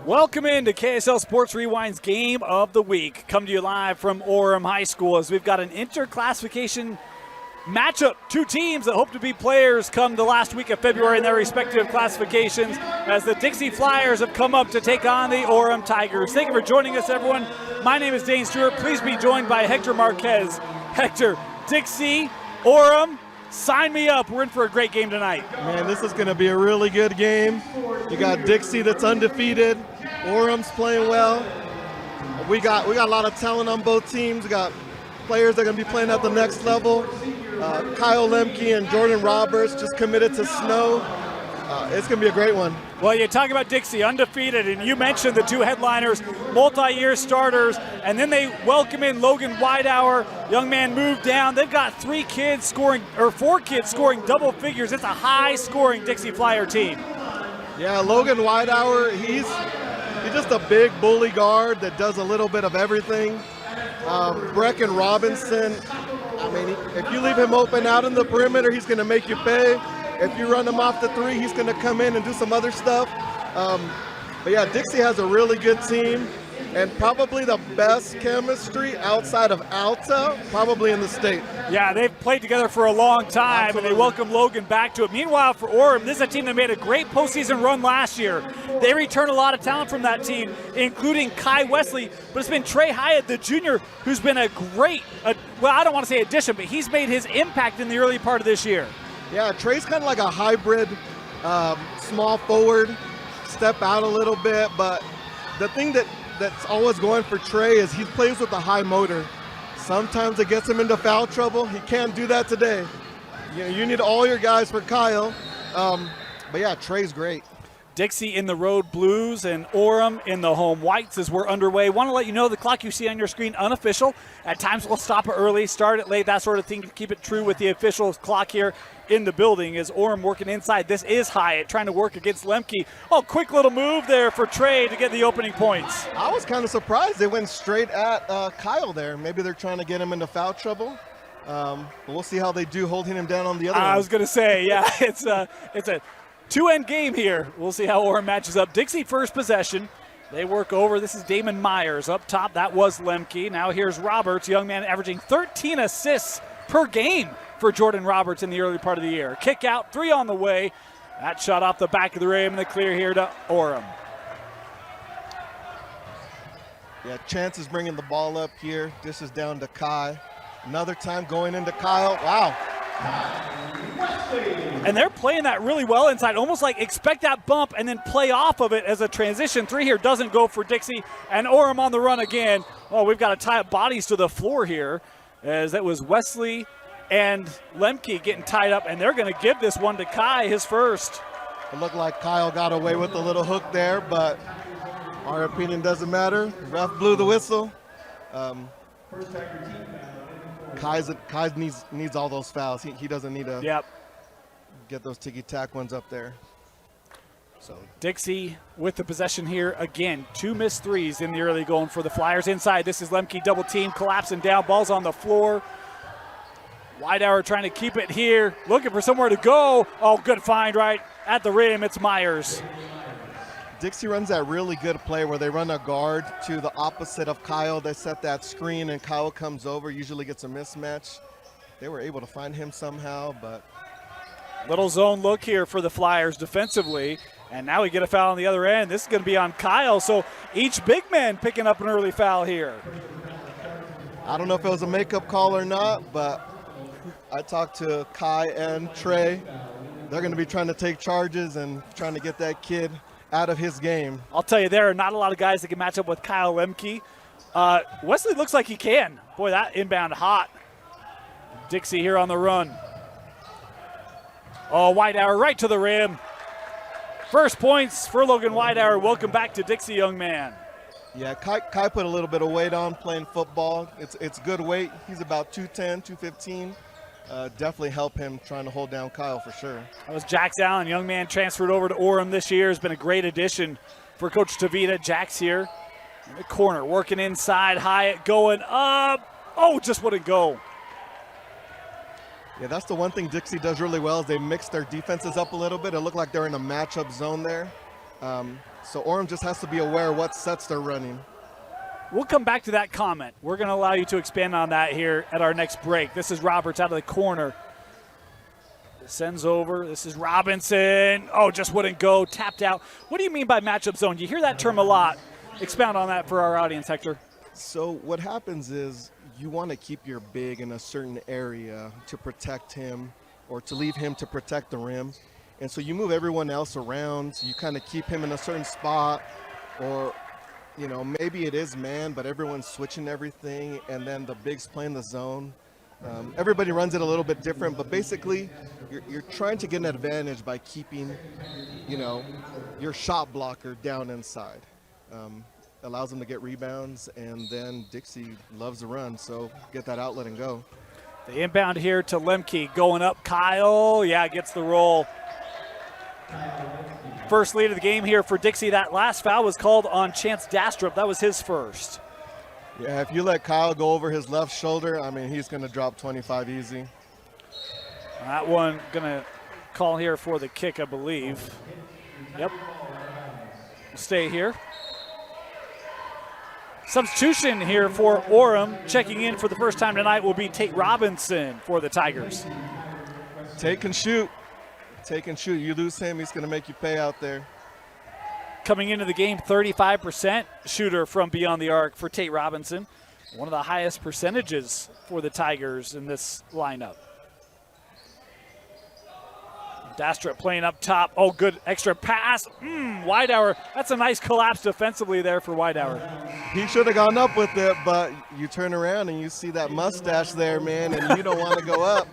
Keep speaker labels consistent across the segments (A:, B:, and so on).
A: Welcome into KSL Sports Rewind's Game of the Week. Come to you live from Orem High School as we've got an interclassification matchup. Two teams that hope to be players come the last week of February in their respective classifications as the Dixie Flyers have come up to take on the Orem Tigers. Thank you for joining us, everyone. My name is Dane Stewart. Please be joined by Hector Marquez. Hector, Dixie, Orem, sign me up. We're in for a great game tonight.
B: Man, this is going to be a really good game. You got Dixie that's undefeated. Orem's playing well. We got a lot of talent on both teams. We got players that are going to be playing at the next level. Kyle Lemke and Jordan Roberts just committed to Snow. It's going to be a great one.
A: Well, you talk about Dixie, undefeated, and you mentioned the two headliners, multi-year starters, and then they welcome in Logan Whitehour. Young man moved down. They've got four kids scoring double figures. It's a high-scoring Dixie Flyer team.
B: Yeah, Logan Whitehour, he's just a big bully guard that does a little bit of everything. Brecken Robinson, I mean, if you leave him open out in the perimeter, he's going to make you pay. If you run him off the three, he's going to come in and do some other stuff. But yeah, Dixie has a really good team and probably the best chemistry outside of Alta, probably in the state.
A: Yeah, they've played together for a long time. Absolutely. And they welcome Logan back to it. Meanwhile, for Orem, this is a team that made a great postseason run last year. They returned a lot of talent from that team, including Kai Wesley, but it's been Trey Hyatt, the junior, who's been a great, well, I don't want to say addition, but he's made his impact in the early part of this year.
B: Yeah, Trey's kind of like a hybrid small forward, step out a little bit, but the thing that's always going for Trey is he plays with a high motor. Sometimes it gets him into foul trouble. He can't do that today. You need all your guys for Kyle. But yeah, Trey's great.
A: Dixie in the road blues and Orem in the home whites as we're underway. Want to let you know the clock you see on your screen, unofficial. At times we'll stop it early, start it late, that sort of thing to keep it true with the official clock here in the building. As Orem working inside. This is Hyatt trying to work against Lemke. Oh, quick little move there for Trey to get the opening points.
B: I was kind of surprised they went straight at Kyle there. Maybe they're trying to get him into foul trouble. But we'll see how they do holding him down on the other end.
A: I was going to say, yeah, it's a two-end game here. We'll see how Orem matches up. Dixie first possession. They work over. This is Damon Myers up top. That was Lemke. Now here's Roberts, young man averaging 13 assists per game for Jordan Roberts in the early part of the year. Kick out, three on the way. That shot off the back of the rim and the clear here to Orem.
B: Yeah, Chance is bringing the ball up here. This is down to Kai. Another time going into Kyle. Wow.
A: And they're playing that really well inside, almost like expect that bump and then play off of it as a transition. Three here doesn't go for Dixie, and Orem on the run again. Oh, we've got to tie up bodies to the floor here, as that was Wesley and Lemke getting tied up, and they're going to give this one to Kai, his first.
B: It looked like Kyle got away with the little hook there, but our opinion doesn't matter. Ref blew the whistle. Kai needs all those fouls. He doesn't need to get those ticky-tack ones up there.
A: So Dixie with the possession here again. Two missed threes in the early going for the Flyers inside. This is Lemke double team, collapsing down. Ball's on the floor. Whitehour trying to keep it here. Looking for somewhere to go. Oh, good find right at the rim. It's Myers.
B: Dixie runs that really good play where they run a guard to the opposite of Kyle. They set that screen and Kyle comes over, usually gets a mismatch. They were able to find him somehow, but.
A: Little zone look here for the Flyers defensively. And now we get a foul on the other end. This is going to be on Kyle. So each big man picking up an early foul here.
B: I don't know if it was a makeup call or not, but I talked to Kai and Trey. They're going to be trying to take charges and trying to get that kid out of his game.
A: I'll tell you, there are not a lot of guys that can match up with Kyle Lemke. Wesley looks like he can. Boy, that inbound hot. Dixie here on the run. Oh, Whitehour right to the rim. First points for Logan Whitehour. Welcome back to Dixie, young man.
B: Yeah, Kai put a little bit of weight on playing football. It's good weight. He's about 210, 215. Definitely help him trying to hold down Kyle for sure.
A: That was Jax Allen, young man transferred over to Orem this year. Has been a great addition for Coach Tavita. Jax here in the corner, working inside. Hyatt going up. Oh, just wouldn't go.
B: Yeah, that's the one thing Dixie does really well is they mix their defenses up a little bit. It looked like they're in a matchup zone there. So Orem just has to be aware of what sets they're running.
A: We'll come back to that comment. We're going to allow you to expand on that here at our next break. This is Roberts out of the corner. Sends over. This is Robinson. Oh, just wouldn't go. Tapped out. What do you mean by matchup zone? You hear that term a lot. Expound on that for our audience, Hector.
B: So what happens is you want to keep your big in a certain area to protect him or to leave him to protect the rim. And so you move everyone else around. You kind of keep him in a certain spot, or, you know, maybe it is man, but everyone's switching everything, and then the bigs playing the zone. Everybody runs it a little bit different, but basically you're trying to get an advantage by keeping, you know, your shot blocker down inside. Allows them to get rebounds, and then Dixie loves to run, so get that outlet and go.
A: The inbound here to Lemke, going up. Kyle, gets the roll. First lead of the game here for Dixie. That last foul was called on Chance Dastrup. That was his first.
B: Yeah, if you let Kyle go over his left shoulder, I mean, he's going to drop 25 easy.
A: That one going to call here for the kick, I believe. Yep. Stay here. Substitution here for Orem. Checking in for the first time tonight will be Tate Robinson for the Tigers.
B: Take and shoot. Take and shoot. You lose him, he's going to make you pay out there.
A: Coming into the game, 35% shooter from beyond the arc for Tate Robinson. One of the highest percentages for the Tigers in this lineup. Dastrup playing up top. Oh, good extra pass. Widehour. That's a nice collapse defensively there for Widehour.
B: He should have gone up with it, but you turn around and you see that mustache there, man, and you don't want to go up.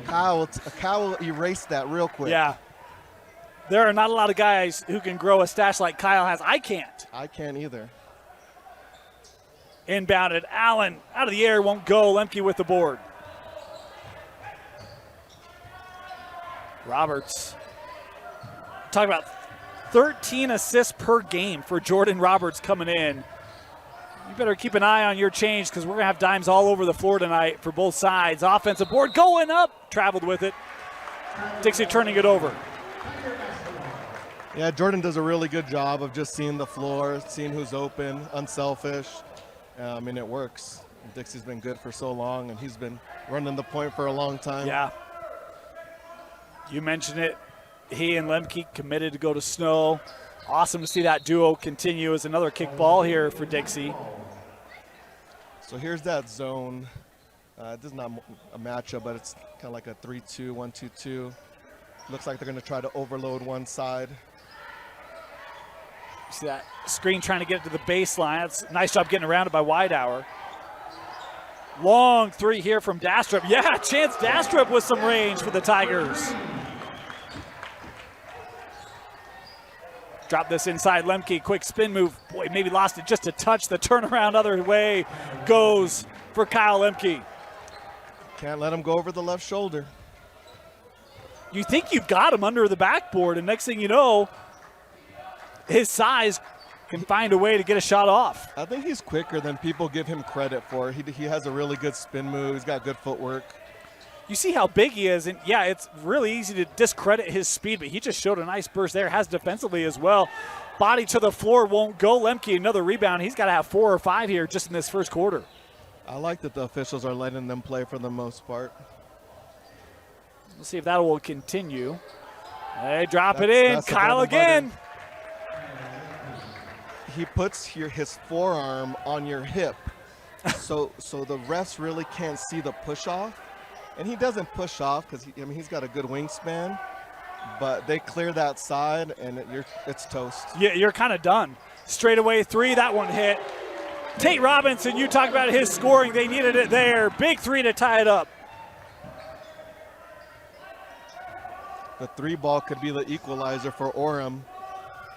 B: Kyle will erase that real quick.
A: Yeah. There are not a lot of guys who can grow a stash like Kyle has. I can't.
B: I can't either.
A: Inbounded. Allen out of the air, won't go. Lemke with the board. Roberts. Talk about 13 assists per game for Jordan Roberts coming in. You better keep an eye on your change, because we're going to have dimes all over the floor tonight for both sides. Offensive board going up. Traveled with it. Dixie turning it over.
B: Yeah, Jordan does a really good job of just seeing the floor, seeing who's open, unselfish. And it works. Dixie's been good for so long, and he's been running the point for a long time.
A: Yeah. You mentioned it. He and Lemke committed to go to Snow. Awesome to see that duo continue as another kickball here for Dixie.
B: So here's that zone. This is not a matchup, but it's kind of like a 3-2, 1-2-2. Looks like they're going to try to overload one side.
A: See that screen trying to get it to the baseline. That's a nice job getting around it by Widehour. Long three here from Dastrup. Yeah, Chance Dastrup with some range for the Tigers. Drop this inside. Lemke, quick spin move. Boy, maybe lost it just a touch. The turnaround other way goes for Kyle Lemke.
B: Can't let him go over the left shoulder.
A: You think you've got him under the backboard, and next thing you know, his size can find a way to get a shot off.
B: I think he's quicker than people give him credit for. He has a really good spin move. He's got good footwork.
A: You see how big he is, and yeah, it's really easy to discredit his speed, but he just showed a nice burst there. Has defensively as well. Body to the floor, won't go. Lemke, another rebound. He's got to have 4 or 5 here just in this first quarter.
B: I like that the officials are letting them play for the most part.
A: We'll see if that will continue. They drop it in. Kyle again.
B: He puts his forearm on your hip, so the refs really can't see the push off, and he doesn't push off because he's got a good wingspan, but they clear that side and it's toast.
A: Yeah, you're kind of done. Straightaway three, that one hit. Tate Robinson, you talk about his scoring. They needed it there. Big three to tie it up.
B: The 3-ball could be the equalizer for Orem.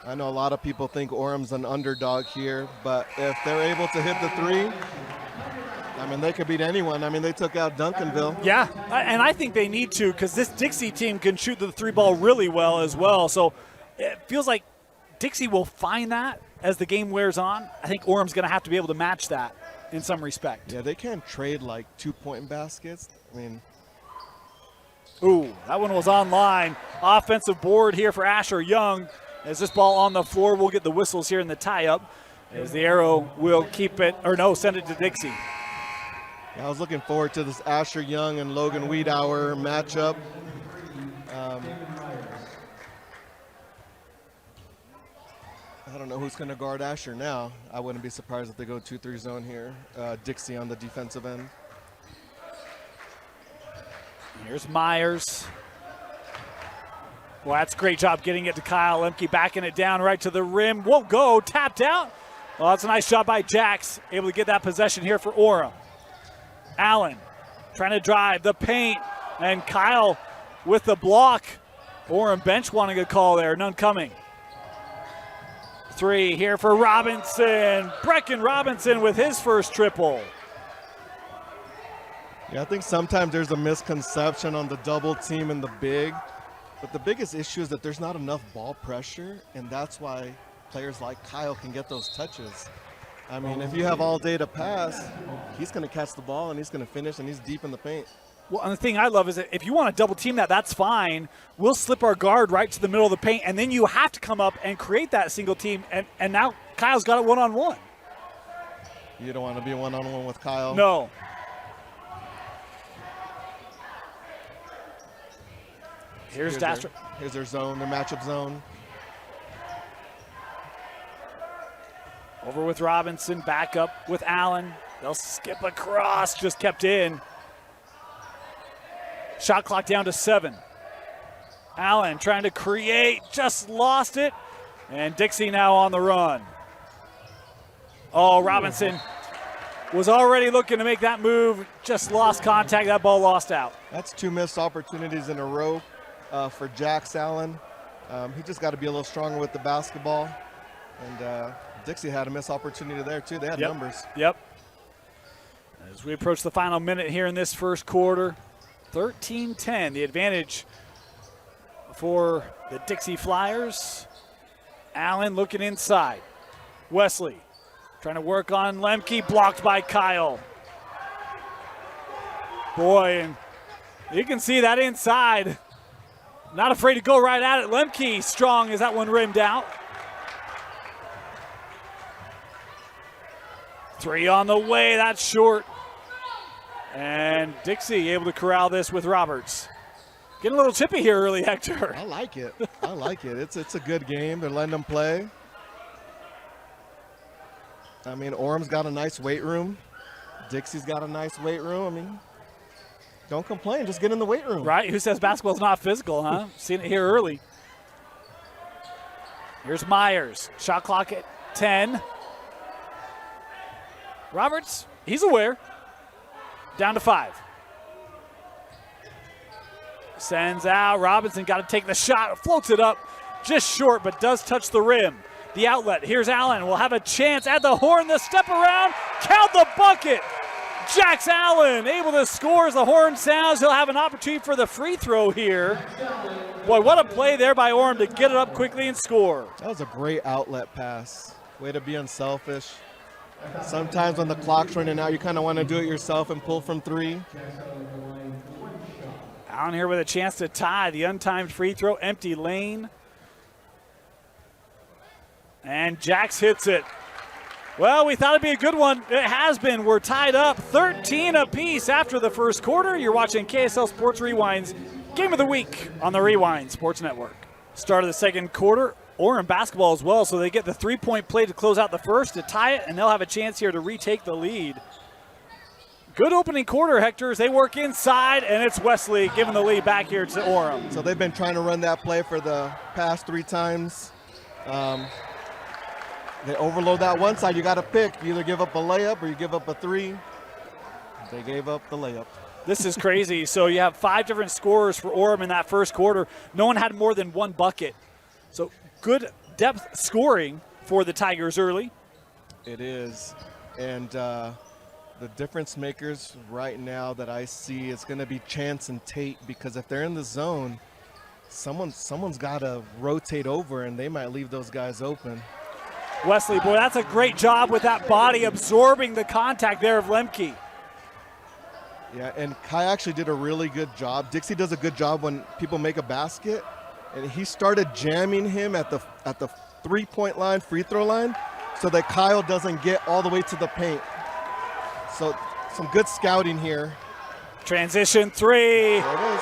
B: I know a lot of people think Orem's an underdog here, but if they're able to hit the 3, I mean, they could beat anyone. I mean, they took out Duncanville.
A: Yeah, and I think they need to, because this Dixie team can shoot the 3-ball really well as well. So it feels like Dixie will find that as the game wears on. I think Orem's going to have to be able to match that in some respect.
B: Yeah, they can't trade like 2-point baskets. I mean,
A: ooh, that one was online. Offensive board here for Asher Young. As this ball on the floor, we'll get the whistles here in the tie-up. As the arrow will keep it, or no, send it to Dixie.
B: I was looking forward to this Asher Young and Logan Wiedauer matchup. I don't know who's going to guard Asher now. I wouldn't be surprised if they go 2-3 zone here. Dixie on the defensive end.
A: Here's Myers. Well, that's a great job getting it to Kyle Lemke, backing it down right to the rim. Won't go, tapped out. Well, that's a nice job by Jax, able to get that possession here for Orem. Allen trying to drive the paint, and Kyle with the block. Orem bench wanting a call there, none coming. 3 here for Robinson. Brecken Robinson with his first triple.
B: Yeah, I think sometimes there's a misconception on the double team and the big, but the biggest issue is that there's not enough ball pressure, and that's why players like Kyle can get those touches. I mean, if you have all day to pass, he's going to catch the ball and he's going to finish, and he's deep in the paint.
A: Well, and the thing I love is that if you want to double team that, that's fine. We'll slip our guard right to the middle of the paint, and then you have to come up and create that single team, and now Kyle's got it one-on-one.
B: You don't want to be one-on-one with Kyle?
A: No. Here's Dasher.
B: Here's their zone, their matchup zone.
A: Over with Robinson, back up with Allen. They'll skip across, just kept in. Shot clock down to 7. Allen trying to create, just lost it. And Dixie now on the run. Oh, Robinson was already looking to make that move, just lost contact, that ball lost out.
B: That's 2 missed opportunities in a row for Jax Allen. He just got to be a little stronger with the basketball. And Dixie had a missed opportunity there too. They had numbers.
A: Yep. As we approach the final minute here in this first quarter, 13-10, the advantage for the Dixie Flyers. Allen looking inside. Wesley trying to work on Lemke, blocked by Kyle. Boy, and you can see that inside. Not afraid to go right at it. Lemke strong as that one rimmed out. 3 on the way, that's short. And Dixie able to corral this with Roberts. Getting a little chippy here early, Hector.
B: I like it. I like it. It's a good game. They're letting them play. I mean, Orem's got a nice weight room. Dixie's got a nice weight room. I mean, don't complain. Just get in the weight room.
A: Right? Who says basketball's not physical, huh? Seen it here early. Here's Myers. Shot clock at 10. Roberts, he's aware. Down to 5. Sends out. Robinson got to take the shot. Floats it up just short, but does touch the rim. The outlet. Here's Allen. Will have a chance at the horn. The step around. Count the bucket. Jax Allen able to score as the horn sounds. He'll have an opportunity for the free throw here. Boy, what a play there by Orem to get it up quickly and score.
B: That was a great outlet pass. Way to be unselfish. Sometimes when the clock's running out, you kind of want to do it yourself and pull from 3.
A: Allen here with a chance to tie. The untimed free throw, empty lane. And Jax hits it. Well, we thought it'd be a good one. It has been. We're tied up 13 apiece after the first quarter. You're watching KSL Sports Rewind's Game of the Week on the Rewind Sports Network. Start of the second quarter. Orem basketball as well, so they get the 3-point play to close out the first to tie it, and they'll have a chance here to retake the lead. Good opening quarter, Hector, as they work inside, and it's Wesley giving the lead back here to Orem.
B: So they've been trying to run that play for the past 3 times. They overload that one side. You got to pick. You either give up a layup or you give up a 3. They gave up the layup.
A: This is crazy. So you have 5 different scorers for Orem in that first quarter. No one had more than 1 bucket. So good depth scoring for the Tigers early.
B: It is. And the difference makers right now that I see is going to be Chance and Tate, because if they're in the zone, someone's got to rotate over, and they might leave those guys open.
A: Wesley, boy, that's a great job with that body absorbing the contact there of Lemke.
B: Yeah, and Kai actually did a really good job. Dixie does a good job when people make a basket, and he started jamming him at the 3-point line, free throw line, so that Kyle doesn't get all the way to the paint. So some good scouting here.
A: Transition three.
B: There it is.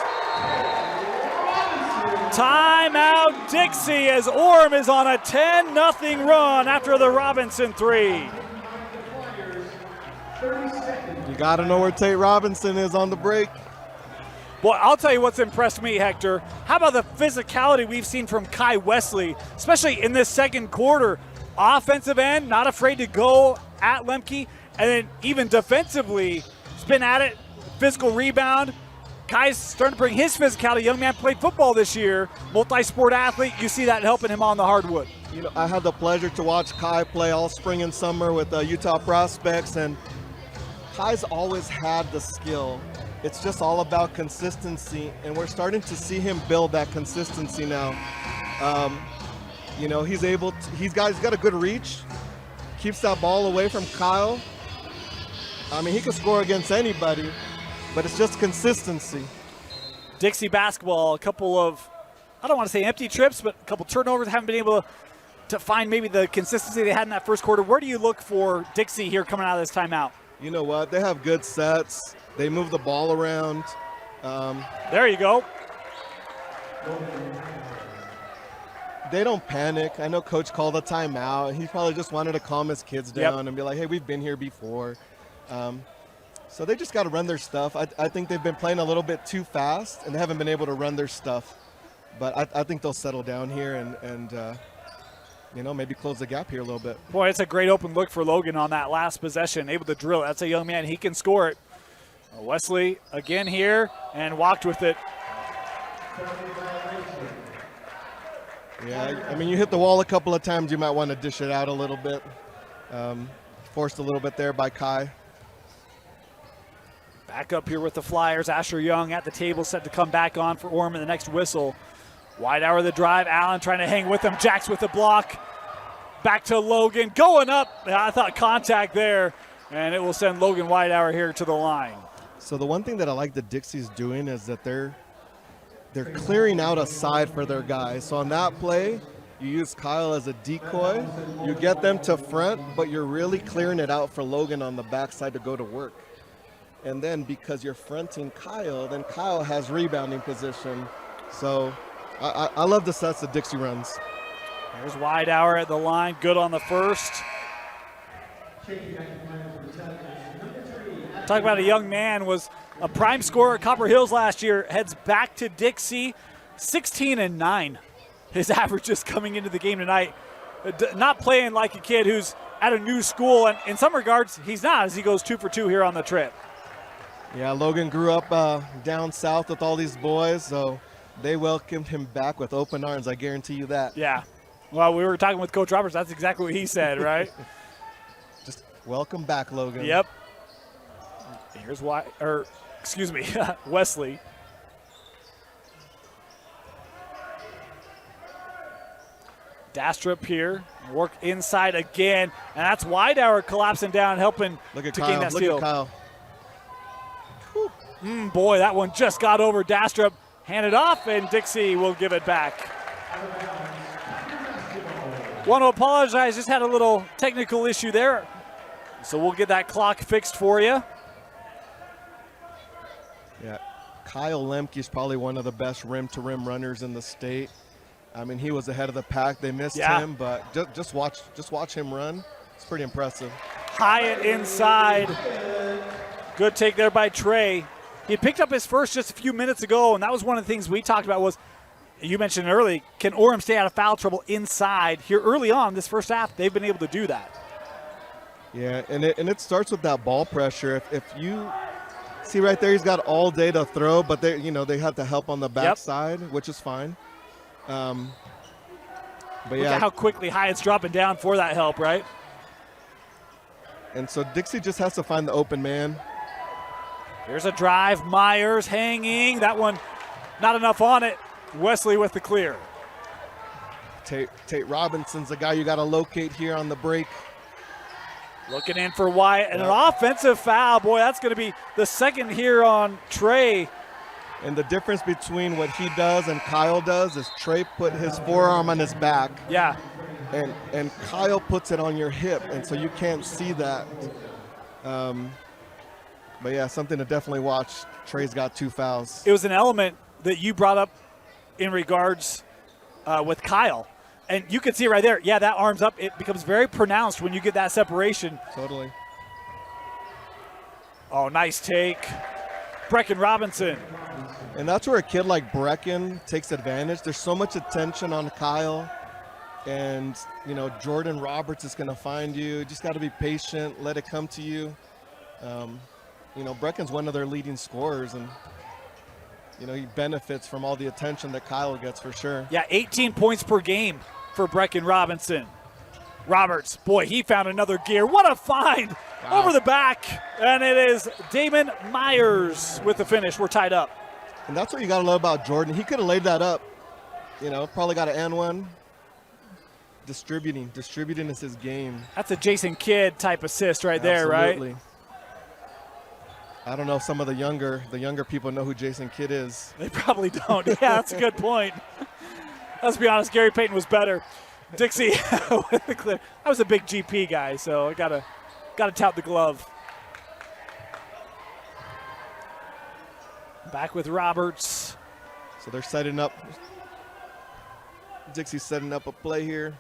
A: Timeout Dixie as Orem is on a 10-0 run after the Robinson three.
B: You got to know where Tate Robinson is on the break.
A: Well, I'll tell you what's impressed me, Hector. How about the physicality we've seen from Kai Wesley, especially in this second quarter? Offensive end, not afraid to go at Lemke, and then even defensively, he's been at it, physical rebound. Kai's starting to bring his physicality. Young man played football this year, multi-sport athlete. You see that helping him on the hardwood.
B: You know, I had the pleasure to watch Kai play all spring and summer with Utah prospects, and Kai's always had the skill. It's just all about consistency, and we're starting to see him build that consistency now. You know, he's got a good reach, keeps that ball away from Kyle. I mean, he can score against anybody, but it's just consistency.
A: Dixie basketball, a couple of, I don't want to say empty trips, but a couple turnovers, haven't been able to find maybe the consistency they had in that first quarter. Where do you look for Dixie here coming out of this timeout?
B: You know what? They have good sets. They move the ball around.
A: There you go.
B: They don't panic. I know Coach called a timeout. He probably just wanted to calm his kids down and be like, hey, we've been here before. So they just got to run their stuff. I think they've been playing a little bit too fast, and they haven't been able to run their stuff. But I think they'll settle down here and you know, maybe close the gap here a little bit.
A: Boy, it's a great open look for Logan on that last possession, able to drill it. That's a young man. He can score it. Wesley again here and walked with it.
B: Yeah, I mean, you hit the wall a couple of times, you might want to dish it out a little bit. Forced a little bit there by Kai.
A: Back up here with the Flyers. Asher Young at the table, set to come back on for Orem in the next whistle. Wide hour of the drive. Allen trying to hang with him. Jacks with the block. Back to Logan. Going up. I thought contact there. And it will send Logan Whitehour here to the line.
B: So the one thing that I like that Dixie's doing is that they're clearing out a side for their guys. So on that play, you use Kyle as a decoy. You get them to front, but you're really clearing it out for Logan on the backside to go to work. And then because you're fronting Kyle, then Kyle has rebounding position. So I love the sets that Dixie runs.
A: There's Whitehour at the line, good on the first. Talk about a young man, was a prime scorer at Copper Hills last year, heads back to Dixie, 16-9. His averages coming into the game tonight. Not playing like a kid who's at a new school, and in some regards, he's not, as he goes 2 for 2 here on the trip.
B: Yeah, Logan grew up down south with all these boys, so they welcomed him back with open arms, I guarantee you that.
A: Yeah. Well, we were talking with Coach Roberts. That's exactly what he said, right?
B: Just welcome back, Logan.
A: Yep. Here's Wesley. Dastrup here, work inside again, and that's Whitehour collapsing down, helping to gain that steal.
B: Look at Kyle.
A: Boy, that one just got over Dastrup. Hand it off, and Dixie will give it back. Want to apologize, just had a little technical issue there. So we'll get that clock fixed for you.
B: Yeah, Kyle Lemke is probably one of the best rim-to-rim runners in the state. I mean, he was ahead of the pack. They missed him, but just watch him run. It's pretty impressive.
A: Hyatt inside. Good take there by Trey. He had picked up his first just a few minutes ago, and that was one of the things we talked about was, you mentioned early, can Orem stay out of foul trouble inside? Here early on this first half, they've been able to do that.
B: Yeah, and it starts with that ball pressure. If you see right there, he's got all day to throw, but they have to help on the backside, which is fine. But
A: Look at how quickly Hyatt's dropping down for that help, right?
B: And so Dixie just has to find the open man.
A: Here's a drive. Myers hanging. That one, not enough on it. Wesley with the clear.
B: Tate Robinson's the guy you got to locate here on the break.
A: Looking in for Wyatt, and an offensive foul. Boy, that's going to be the second here on Trey.
B: And the difference between what he does and Kyle does is Trey put his forearm on his back.
A: Yeah.
B: And Kyle puts it on your hip, and so you can't see that. But yeah, something to definitely watch. Trey's got 2 fouls.
A: It was an element that you brought up in regards with Kyle. And you can see right there, yeah, that arm's up. It becomes very pronounced when you get that separation.
B: Totally.
A: Oh, nice take. Brecken Robinson.
B: And that's where a kid like Brecken takes advantage. There's so much attention on Kyle. And, you know, Jordan Roberts is going to find you. You just got to be patient, let it come to you. You know, Brecken's one of their leading scorers, and, you know, he benefits from all the attention that Kyle gets for sure.
A: Yeah, 18 points per game for Brecken Robinson. Roberts, boy, he found another gear. What a find! Wow. Over the back, and it is Damon Myers with the finish. We're tied up.
B: And that's what you got to love about Jordan. He could have laid that up, you know, probably got an and one. Distributing is his game.
A: That's a Jason Kidd type assist right there,
B: Absolutely.
A: Right?
B: I don't know if some of the younger people know who Jason Kidd is.
A: They probably don't. Yeah, that's a good point. Let's be honest, Gary Payton was better. Dixie with the clear. I was a big GP guy, so I gotta tout the glove. Back with Roberts.
B: So they're setting up. Dixie's setting up a play here.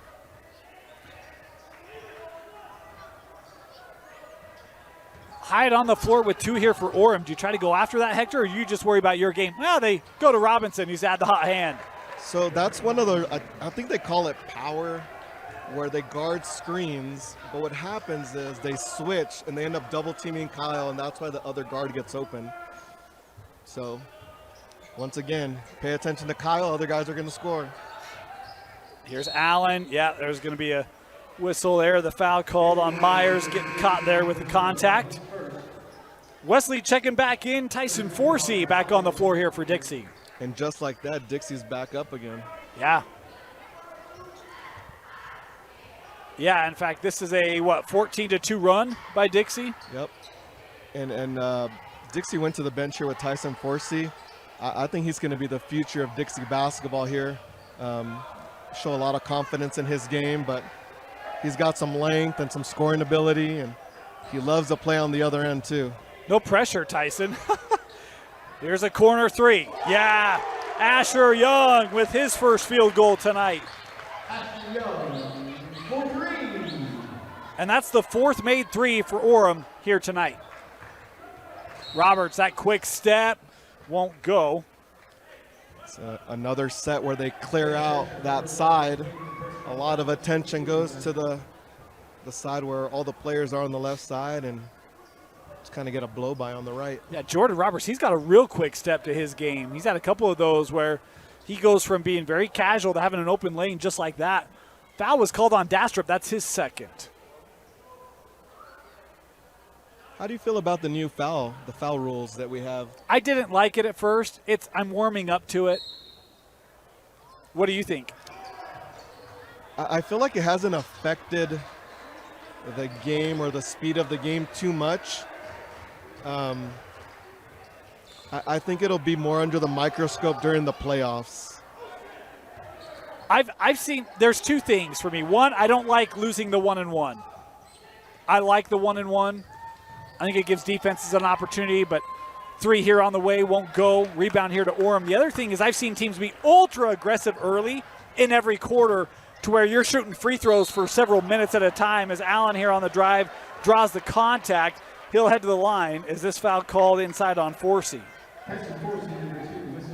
A: Hyatt on the floor with 2 here for Orem. Do you try to go after that, Hector, or you just worry about your game? Well, they go to Robinson. He's had the hot hand.
B: So that's one of the, I think they call it power, where they guard screens. But what happens is they switch, and they end up double teaming Kyle, and that's why the other guard gets open. So once again, pay attention to Kyle. Other guys are going to score.
A: Here's Allen. Yeah, there's going to be a whistle there. The foul called on Myers, getting caught there with the contact. Wesley checking back in. Tyson Forsey back on the floor here for Dixie.
B: And just like that, Dixie's back up again.
A: Yeah. Yeah, in fact, this is a, 14-2 run by Dixie?
B: Yep. And Dixie went to the bench here with Tyson Forsey. I think he's going to be the future of Dixie basketball here. Show a lot of confidence in his game, but he's got some length and some scoring ability, and he loves to play on the other end too.
A: No pressure, Tyson. Here's a corner 3. Yeah, Asher Young with his first field goal tonight. And that's the 4th made 3 for Orem here tonight. Roberts, that quick step won't go.
B: It's another set where they clear out that side. A lot of attention goes to the side where all the players are on the left side, and just kind of get a blow by on the right.
A: Yeah, Jordan Roberts, he's got a real quick step to his game. He's had a couple of those where he goes from being very casual to having an open lane just like that. Foul was called on Dastrup. That's his 2nd.
B: How do you feel about the new the foul rules that we have?
A: I didn't like it at first. I'm warming up to it. What do you think?
B: I feel like it hasn't affected the game or the speed of the game too much. I think it'll be more under the microscope during the playoffs.
A: I've seen, there's 2 things for me. One, I don't like losing the 1-and-1. I like the 1-and-1. I think it gives defenses an opportunity, but 3 here on the way won't go. Rebound here to Orem. The other thing is I've seen teams be ultra aggressive early in every quarter to where you're shooting free throws for several minutes at a time. As Allen here on the drive draws the contact, he'll head to the line. Is this foul called inside on Forsey?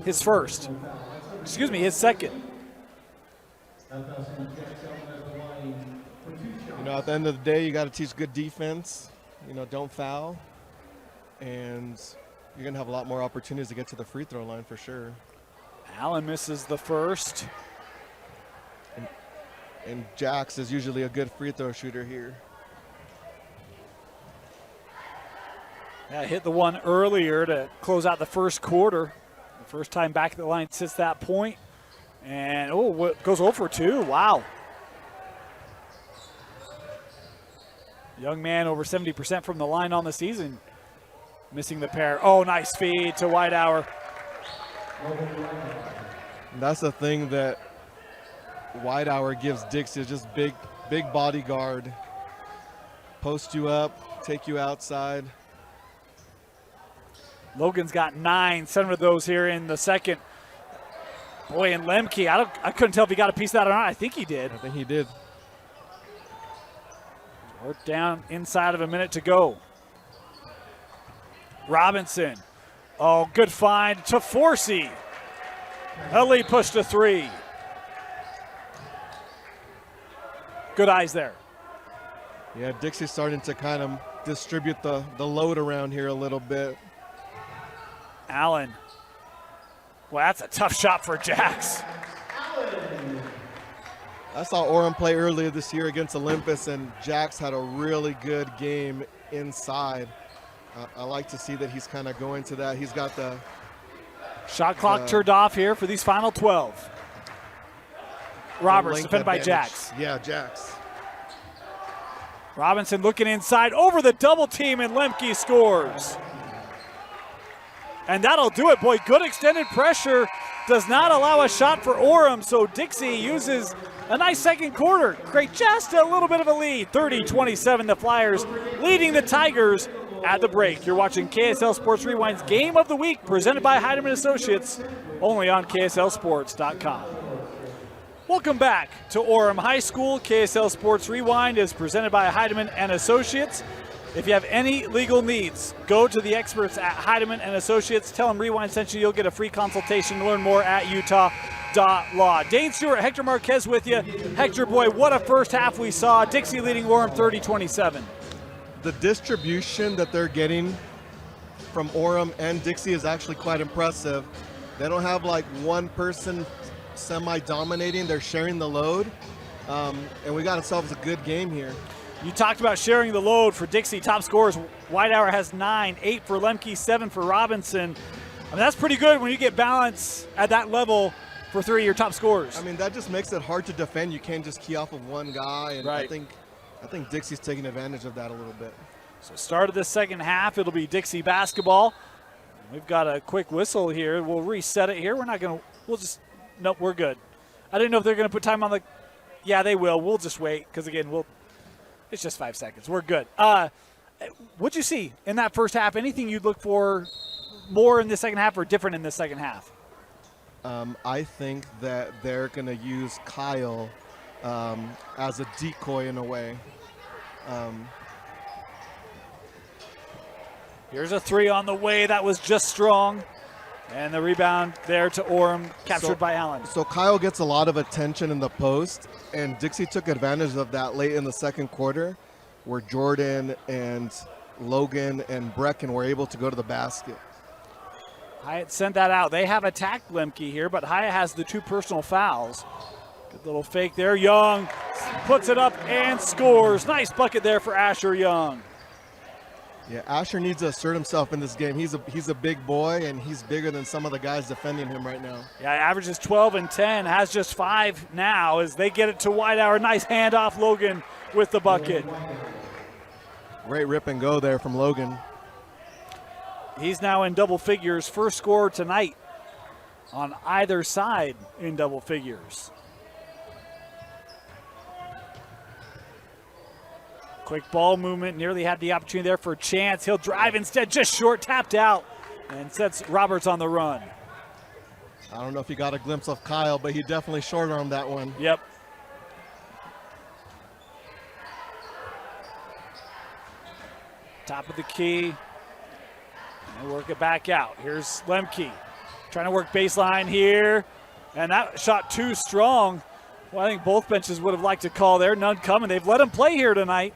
A: His 1st. Excuse me, his 2nd.
B: You know, at the end of the day, you got to teach good defense. You know, don't foul, and you're going to have a lot more opportunities to get to the free throw line for sure.
A: Allen misses the 1st.
B: And Jax is usually a good free throw shooter here.
A: Yeah, hit the one earlier to close out the 1st quarter. The first time back at the line since that point. And, goes 0 for 2. Wow. Young man over 70% from the line on the season. Missing the pair. Oh, nice feed to Whitehour.
B: And that's the thing that Whitehour gives Dixie, is just big bodyguard. Post you up, take you outside.
A: Logan's got 9, 7 of those here in the second. Boy, and Lemke, I couldn't tell if he got a piece of that or not. I think he did.
B: I think he did.
A: We're down inside of a minute to go. Robinson. Oh, good find to Forsey. Ellie pushed a 3. Good eyes there.
B: Yeah, Dixie's starting to kind of distribute the load around here a little bit.
A: Allen. Well, that's a tough shot for Jax.
B: I saw Orem play earlier this year against Olympus, and Jax had a really good game inside. I like to see that he's kind of going to that. He's got the
A: shot clock turned off here for these final 12. Roberts defended by Jax.
B: Yeah, Jax.
A: Robinson looking inside over the double team, and Lemke scores. And that'll do it. Boy, good extended pressure. Does not allow a shot for Orem, so Dixie uses a nice second quarter. Create just a little bit of a lead. 30-27, the Flyers leading the Tigers at the break. You're watching KSL Sports Rewind's Game of the Week, presented by Heidemann Associates, only on KSLSports.com. Welcome back to Orem High School. KSL Sports Rewind is presented by Heidemann and Associates. If you have any legal needs, go to the experts at Heidemann and Associates. Tell them Rewind sent you. You'll get a free consultation. Learn more at utah.law. Dane Stewart, Hector Marquez with you. Hector, boy, what a first half we saw. Dixie leading Orem 30-27.
B: The distribution that they're getting from Orem and Dixie is actually quite impressive. They don't have like one person semi-dominating. They're sharing the load, and we got ourselves a good game here.
A: You talked about sharing the load for Dixie. Top scorers, Whitehour has 9, 8 for Lemke, 7 for Robinson. I mean, that's pretty good when you get balance at that level for 3 of your top scorers.
B: I mean, that just makes it hard to defend. You can't just key off of one guy, and
A: right.
B: I think Dixie's taking advantage of that a little bit.
A: So start of the second half, it'll be Dixie basketball. We've got a quick whistle here. We'll reset it here. Nope, we're good. I didn't know if they're going to put time on the, yeah, they will. We'll just wait because, again, it's just 5 seconds. We're good. What'd you see in that first half? Anything you'd look for more in the second half or different in the second half?
B: I think that they're going to use Kyle as a decoy in a way.
A: Here's a 3 on the way. That was just strong. And the rebound there to Orem, captured by Allen.
B: So Kyle gets a lot of attention in the post, and Dixie took advantage of that late in the second quarter, where Jordan and Logan and Brecken were able to go to the basket.
A: Hyatt sent that out. They have attacked Lemke here, but Hyatt has the 2 personal fouls. Good little fake there. Young puts it up and scores. Nice bucket there for Asher Young.
B: Yeah, Asher needs to assert himself in this game. He's a big boy, and he's bigger than some of the guys defending him right now.
A: Yeah, averages 12 and 10, has just 5 now as they get it to Whitehour. Nice handoff, Logan with the bucket.
B: Great rip and go there from Logan.
A: He's now in double figures. First score tonight on either side in double figures. Quick ball movement, nearly had the opportunity there for a chance. He'll drive instead, just short, tapped out, and sets Roberts on the run.
B: I don't know if he got a glimpse of Kyle, but he definitely short-armed that one.
A: Yep. Top of the key. And work it back out. Here's Lemke trying to work baseline here. And that shot too strong. Well, I think both benches would have liked to call there. None coming. They've let him play here tonight.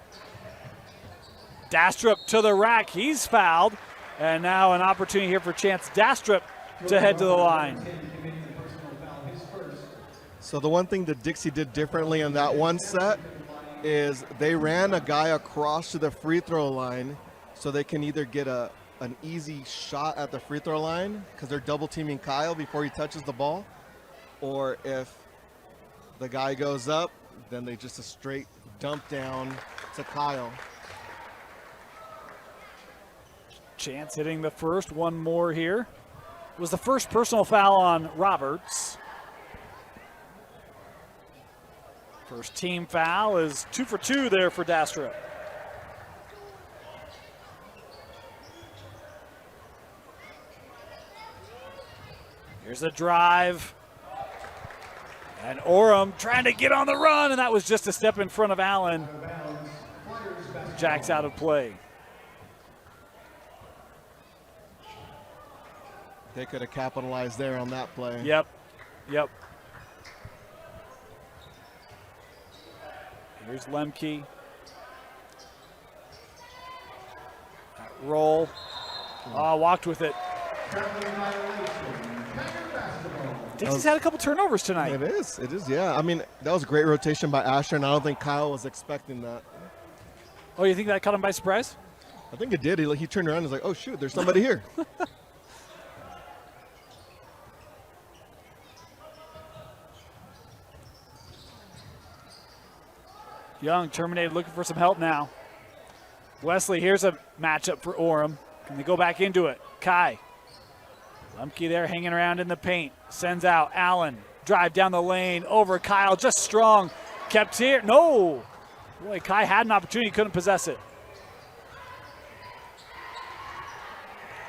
A: Dastrup to the rack. He's fouled. And now an opportunity here for Chance Dastrup to head to the line.
B: So the one thing that Dixie did differently in that one set is they ran a guy across to the free throw line so they can either get an easy shot at the free throw line because they're double teaming Kyle before he touches the ball, or if the guy goes up, then they just a straight dump down to Kyle.
A: Chance hitting the first, one more here. was the first personal foul on Roberts. First team foul is 2 for 2 there for Dastrup. Here's a drive. And Orem trying to get on the run, and that was just a step in front of Allen. Jack's out of play.
B: They could have capitalized there on that play.
A: Yep. Here's Lemke. That roll. Walked with it. Dixie's had a couple turnovers tonight.
B: It is, yeah. I mean, that was a great rotation by Asher, and I don't think Kyle was expecting that.
A: Oh, you think that caught him by surprise?
B: I think it did. He turned around and was like, oh, shoot, there's somebody here.
A: Young terminated, looking for some help now. Wesley, here's a matchup for Orem. Can they go back into it? Kai. Lemke there hanging around in the paint. Sends out Allen. Drive down the lane over Kyle. Just strong. Kept here. No. Boy, Kai had an opportunity. Couldn't possess it.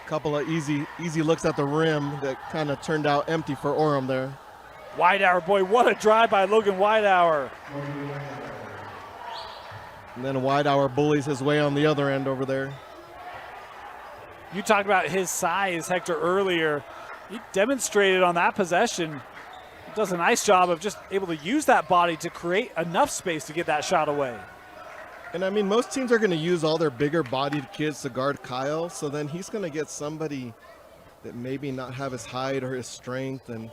B: Couple of easy looks at the rim that kind of turned out empty for Orem there.
A: Whitehour, boy, what a drive by Logan Whitehour.
B: And then Whitehour bullies his way on the other end over there.
A: You talked about his size, Hector, earlier. He demonstrated on that possession. He does a nice job of just able to use that body to create enough space to get that shot away.
B: And I mean, most teams are going to use all their bigger bodied kids to guard Kyle, so then he's going to get somebody that maybe not have his height or his strength, and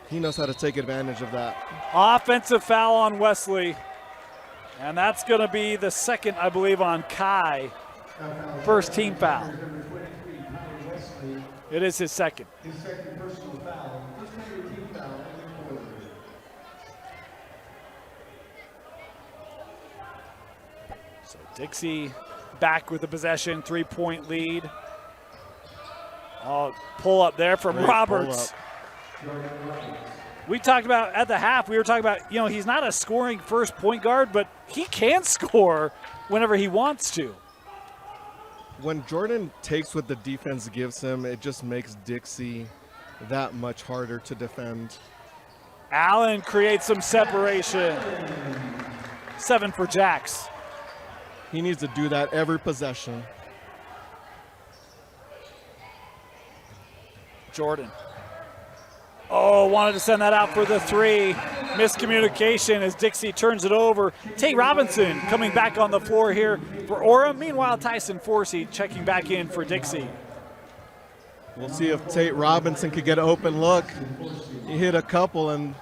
B: he knows how to take advantage of that.
A: Offensive foul on Wesley. And that's going to be the second, I believe, on Kai. First team foul. It is his second.
C: His second personal foul. First team foul in the quarter.
A: So Dixie back with the possession, 3-point lead. Pull up there from Roberts. We talked about at the half, we were talking about, he's not a scoring first point guard, but he can score whenever he wants to.
B: When Jordan takes what the defense gives him, it just makes Dixie that much harder to defend.
A: Allen creates some separation. 7 for Jacks.
B: He needs to do that every possession.
A: Jordan. Wanted to send that out for the 3. Miscommunication as Dixie turns it over. Tate Robinson coming back on the floor here for Orem. Meanwhile, Tyson Forsey checking back in for Dixie.
B: We'll see if Tate Robinson could get an open look. He hit a couple, and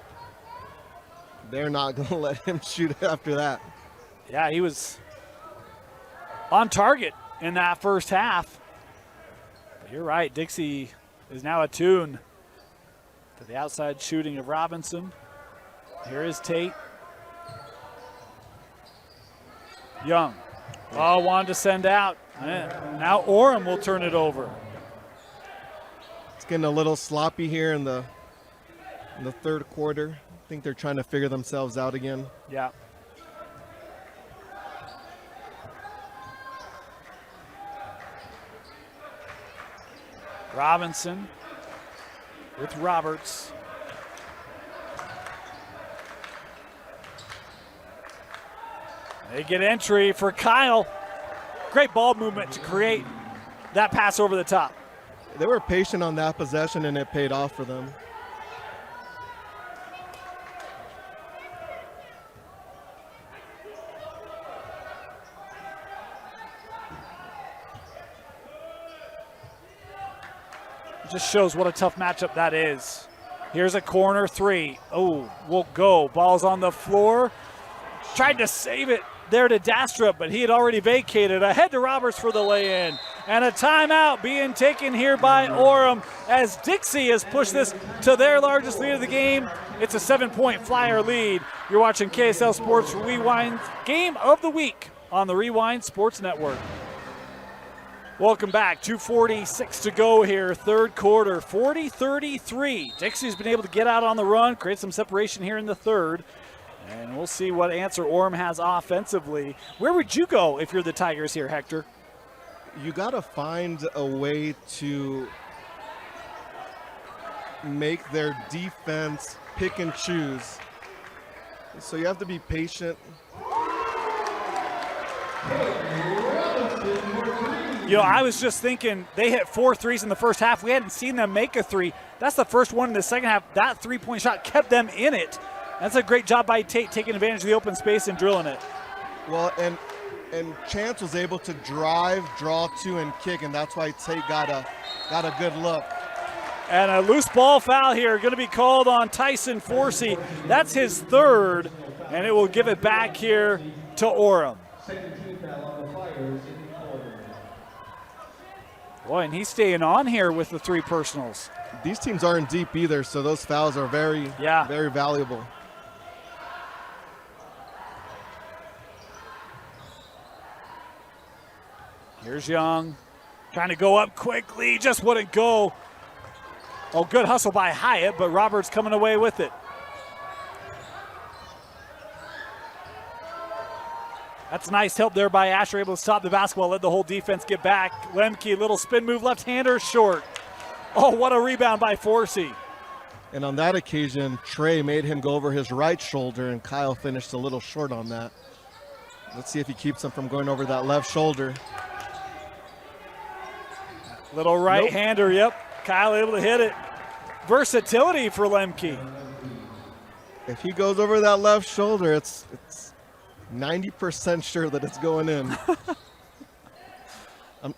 B: they're not going to let him shoot after that.
A: Yeah, he was on target in that first half. But you're right, Dixie is now attuned to the outside shooting of Robinson. Here is Tate. Young. Wanted to send out. Now Orem will turn it over.
B: It's getting a little sloppy here in the third quarter. I think they're trying to figure themselves out again.
A: Yeah. Robinson with Roberts. They get entry for Kyle. Great ball movement to create that pass over the top.
B: They were patient on that possession, and it paid off for them.
A: Just shows what a tough matchup that is. Here's a corner 3. Won't go. Ball's on the floor. Tried to save it there to Dastrup, but he had already vacated. Ahead to Roberts for the lay-in. And a timeout being taken here by Orem as Dixie has pushed this to their largest lead of the game. It's a 7-point Flyer lead. You're watching KSL Sports Rewind Game of the Week on the Rewind Sports Network. Welcome back. 2:46 to go here, third quarter, 40-33. Dixie's been able to get out on the run, create some separation here in the third, and we'll see what answer Orem has offensively. Where would you go if you're the Tigers here, Hector?
B: You got to find a way to make their defense pick and choose. So you have to be patient.
A: You know, I was just thinking they hit 4 threes in the first half. We hadn't seen them make a three. That's the first one in the second half. That three-point shot kept them in it. That's a great job by Tate taking advantage of the open space and drilling it.
B: Well, and Chance was able to drive, draw to, and kick, and that's why Tate got a good look.
A: And a loose ball foul here going to be called on Tyson Forsey. That's his third, and it will give it back here to Orem.
C: Second team foul on the Flyers in the quarter.
A: Boy, and he's staying on here with the three personals.
B: These teams aren't deep either, so those fouls are very valuable.
A: Here's Young, trying to go up quickly, just wouldn't go. Oh, good hustle by Hyatt, but Roberts coming away with it. That's nice help there by Asher, able to stop the basketball, let the whole defense get back. Lemke, little spin move, left-hander, short. Oh, what a rebound by Forsey.
B: And on that occasion, Trey made him go over his right shoulder, and Kyle finished a little short on that. Let's see if he keeps him from going over that left shoulder.
A: Little right-hander, yep. Kyle able to hit it. Versatility for Lemke.
B: If he goes over that left shoulder, it's 90% sure that it's going in.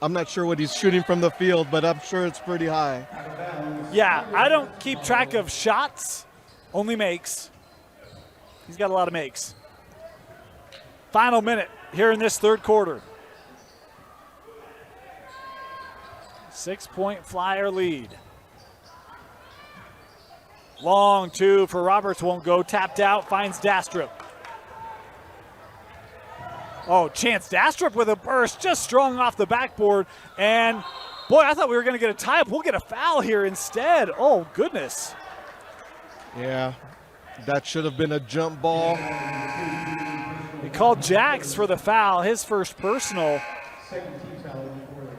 B: I'm not sure what he's shooting from the field, but I'm sure it's pretty high.
A: Yeah, I don't keep track of shots, only makes. He's got a lot of makes. Final minute here in this third quarter. 6-point Flyer lead. Long two for Roberts, won't go. Tapped out, finds Dastrup. Oh, Chance Dastrup with a burst, just strong off the backboard. And, boy, I thought we were going to get a tie-up. We'll get a foul here instead. Oh, goodness.
B: Yeah, that should have been a jump ball.
A: He called Jax for the foul, his first personal.
C: Second team foul in the quarter.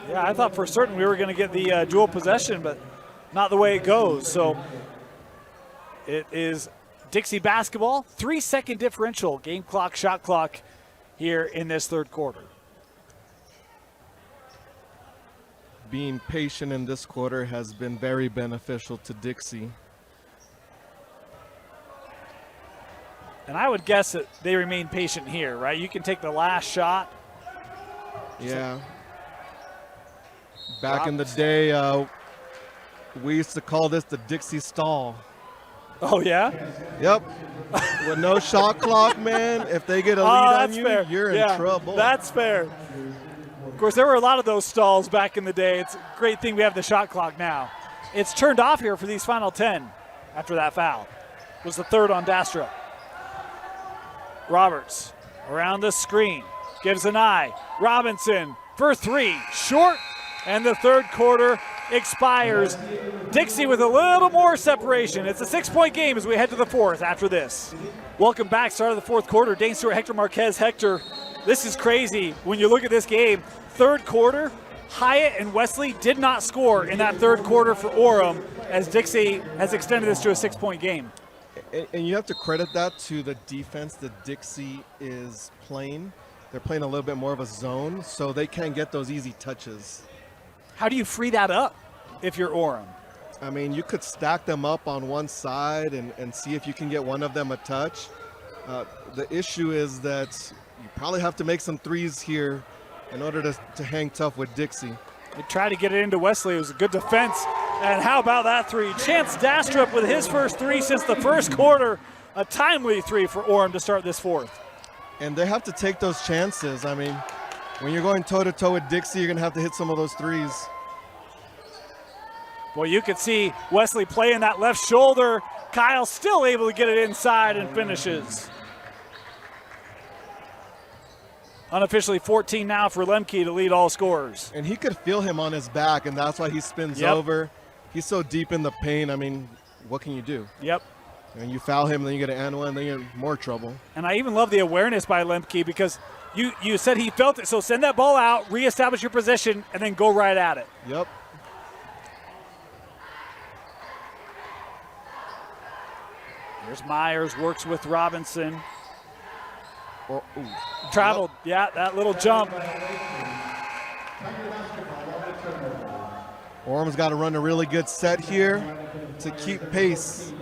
A: Yeah, I thought for certain we were going to get the dual possession, but not the way it goes. So it is Dixie basketball, 3-second differential, game clock, shot clock here in this third quarter.
B: Being patient in this quarter has been very beneficial to Dixie.
A: And I would guess that they remain patient here, right? You can take the last shot.
B: Yeah. Back in the day, we used to call this the Dixie stall.
A: Oh, yeah?
B: Yep. With no shot clock, man, if they get a lead on you,
A: fair.
B: you're in trouble.
A: That's fair. Of course, there were a lot of those stalls back in the day. It's a great thing we have the shot clock now. It's turned off here for these final 10 after that foul. It was the third on Dastrup. Roberts around the screen, gives an eye. Robinson for three, short, and the third quarter expires. Dixie with a little more separation. It's a 6-point game as we head to the fourth after this. Welcome back, start of the fourth quarter. Dane Stewart, Hector Marquez. Hector, this is crazy when you look at this game. Third quarter, Hyatt and Wesley did not score in that third quarter for Orem as Dixie has extended this to a 6-point game.
B: And you have to credit that to the defense that Dixie is playing. They're playing a little bit more of a zone, so they can't get those easy touches.
A: How do you free that up if you're Orem?
B: I mean, you could stack them up on one side and see if you can get one of them a touch. The issue is that you probably have to make some threes here in order to hang tough with Dixie.
A: They tried to get it into Wesley. It was a good defense. And how about that three? Chance Dastrup with his first three since the first quarter. A timely three for Orem to start this fourth.
B: And they have to take those chances. I mean, when you're going toe-to-toe with Dixie, you're going to have to hit some of those threes.
A: Well, you could see Wesley playing that left shoulder. Kyle still able to get it inside and finishes. Unofficially 14 now for Lemke to lead all scorers.
B: And he could feel him on his back, and that's why he spins over. He's so deep in the paint. I mean, what can you do?
A: Yep.
B: And you foul him, then you get an and one, and then you're in more trouble.
A: And I even love the awareness by Lemke because you said he felt it. So send that ball out, reestablish your position, and then go right at it.
B: Yep.
A: Here's Myers, works with Robinson.
B: Oh,
A: Traveled, yeah, that little jump.
B: Orem's got to run a really good set here to keep pace.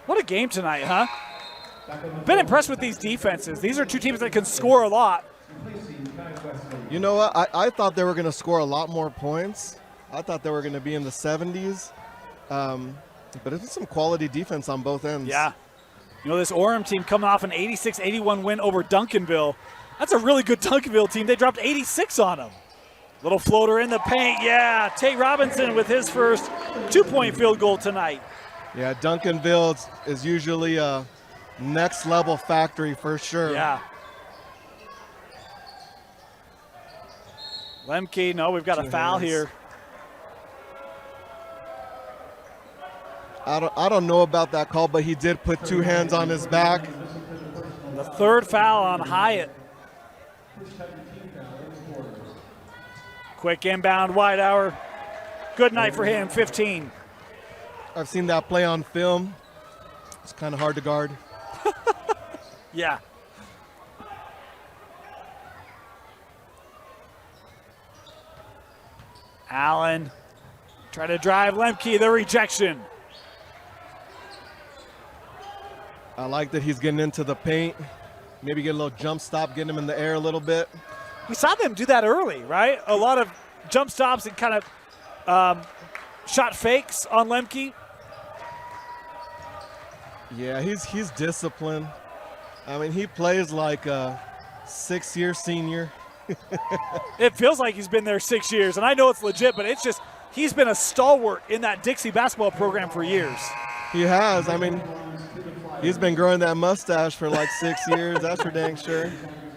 A: What a game tonight, huh? Been impressed with these defenses. These are two teams that can score a lot.
B: You know what? I thought they were going to score a lot more points. I thought they were going to be in the 70s. But it's some quality defense on both ends.
A: Yeah. You know, this Orem team coming off an 86-81 win over Duncanville. That's a really good Duncanville team. They dropped 86 on them. Little floater in the paint. Yeah, Tate Robinson with his first 2-point field goal tonight.
B: Yeah, Duncanville is usually a next-level factory for sure.
A: Yeah. Lemke, no, we've got a foul here.
B: I don't know about that call, but he did put 2 hands on his back.
A: The third foul on Hyatt. Quick inbound, Whitehour. Good night for him, 15.
B: I've seen that play on film. It's kind of hard to guard.
A: Yeah. Allen try to drive Lemke, the rejection.
B: I like that he's getting into the paint. Maybe get a little jump stop, getting him in the air a little bit.
A: We saw them do that early, right? A lot of jump stops and kind of shot fakes on Lemke.
B: Yeah, he's disciplined. I mean, he plays like a 6-year senior.
A: It feels like he's been there 6 years, and I know it's legit, but it's just he's been a stalwart in that Dixie basketball program for years.
B: He has. I mean, he's been growing that mustache for like 6 years. That's for dang sure.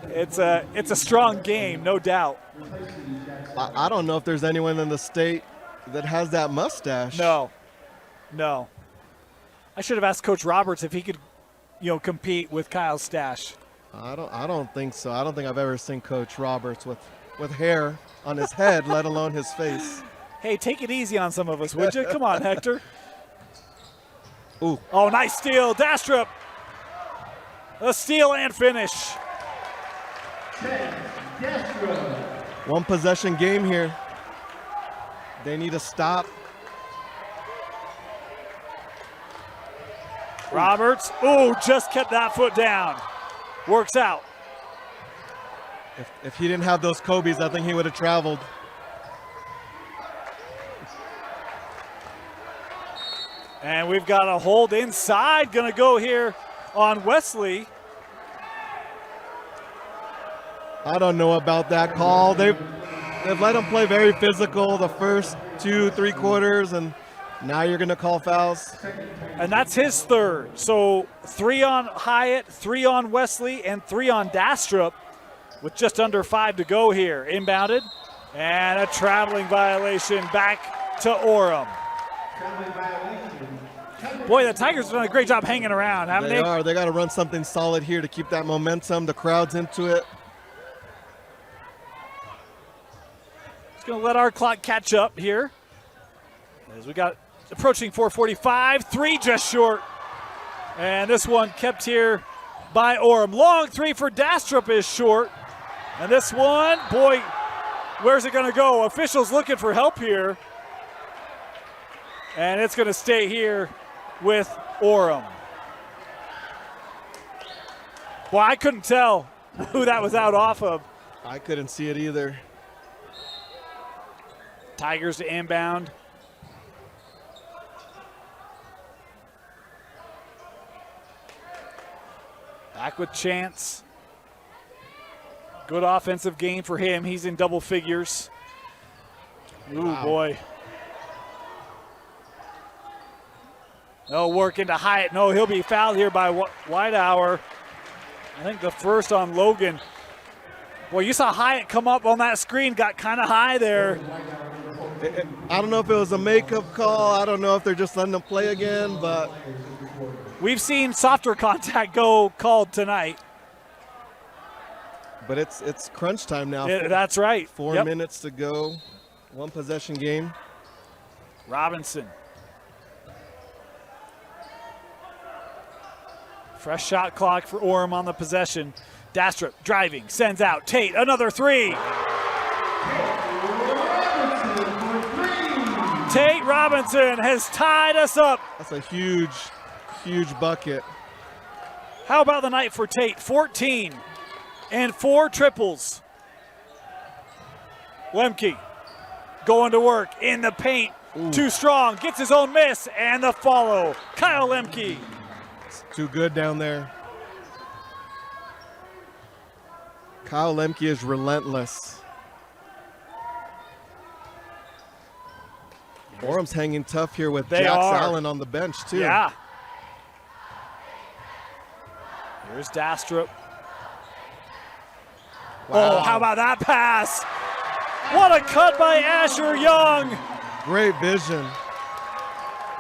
A: It's a strong game, no doubt.
B: I don't know if there's anyone in the state that has that mustache.
A: No. I should have asked Coach Roberts if he could, compete with Kyle's stash.
B: I don't think so. I don't think I've ever seen Coach Roberts with hair on his head, let alone his face.
A: Hey, take it easy on some of us, would you? Come on, Hector.
B: Ooh.
A: Oh, nice steal. Dastrup. A steal and finish.
B: One possession game here. They need a stop.
A: Roberts. Ooh, just kept that foot down. Works out.
B: If he didn't have those Kobe's, I think he would have traveled.
A: And we've got a hold inside. Going to go here on Wesley.
B: I don't know about that call. They've let him play very physical the first 2-3 quarters, and now you're going to call fouls.
A: And that's his third. So 3 on Hyatt, 3 on Wesley, and 3 on Dastrup with just under 5 to go here. Inbounded, and a traveling violation back to Orem. Boy, the Tigers have done a great job hanging around, haven't they?
B: They are. They got to run something solid here to keep that momentum. The crowd's into it. It's
A: going to let our clock catch up here. As we got approaching 4:45, 3 just short. And this one kept here by Orem. Long 3 for Dastrup is short. And this one, boy, where's it going to go? Officials looking for help here. And it's going to stay here with Orem. Boy, I couldn't tell who that was out off of.
B: I couldn't see it either.
A: Tigers to inbound. Back with Chance. Good offensive game for him. He's in double figures. Ooh, wow. Boy. No work into Hyatt. No, he'll be fouled here by Whitehour. I think the first on Logan. Boy, you saw Hyatt come up on that screen, got kind of high there.
B: I don't know if it was a makeup call. I don't know if they're just letting them play again, but
A: we've seen softer contact go called tonight.
B: But it's crunch time now.
A: That's right.
B: 4 minutes to go. One possession game.
A: Robinson. Fresh shot clock for Orem on the possession. Dastrup driving, sends out Tate, another three. Tate Robinson has tied us up.
B: That's a huge, huge bucket.
A: How about the night for Tate? 14 and 4 triples. Lemke going to work in the paint.
B: Ooh.
A: Too strong, gets his own miss, and the follow. Kyle Lemke.
B: It's too good down there. Kyle Lemke is relentless. Orem's hanging tough here with Jax Allen on the bench, too.
A: Yeah. Here's Dastrup.
B: Wow.
A: Oh, how about that pass? What a cut by Asher Young.
B: Great vision.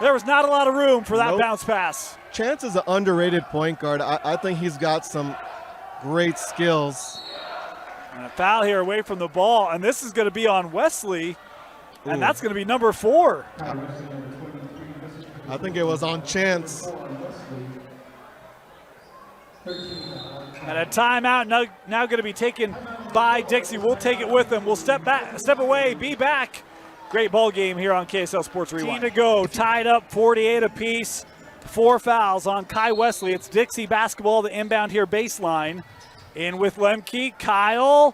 A: There was not a lot of room for that bounce pass.
B: Chance is an underrated point guard. I think he's got some great skills.
A: And a foul here away from the ball, and this is going to be on Wesley, and that's going to be number 4.
B: I think it was on Chance.
A: And a timeout now going to be taken by Dixie. We'll take it with them. We'll step away, be back. Great ball game here on KSL Sports Rewind. 15 to go, tied up 48 apiece. 4 fouls on Kai Wesley. It's Dixie basketball, the inbound here baseline. In with Lemke, Kyle.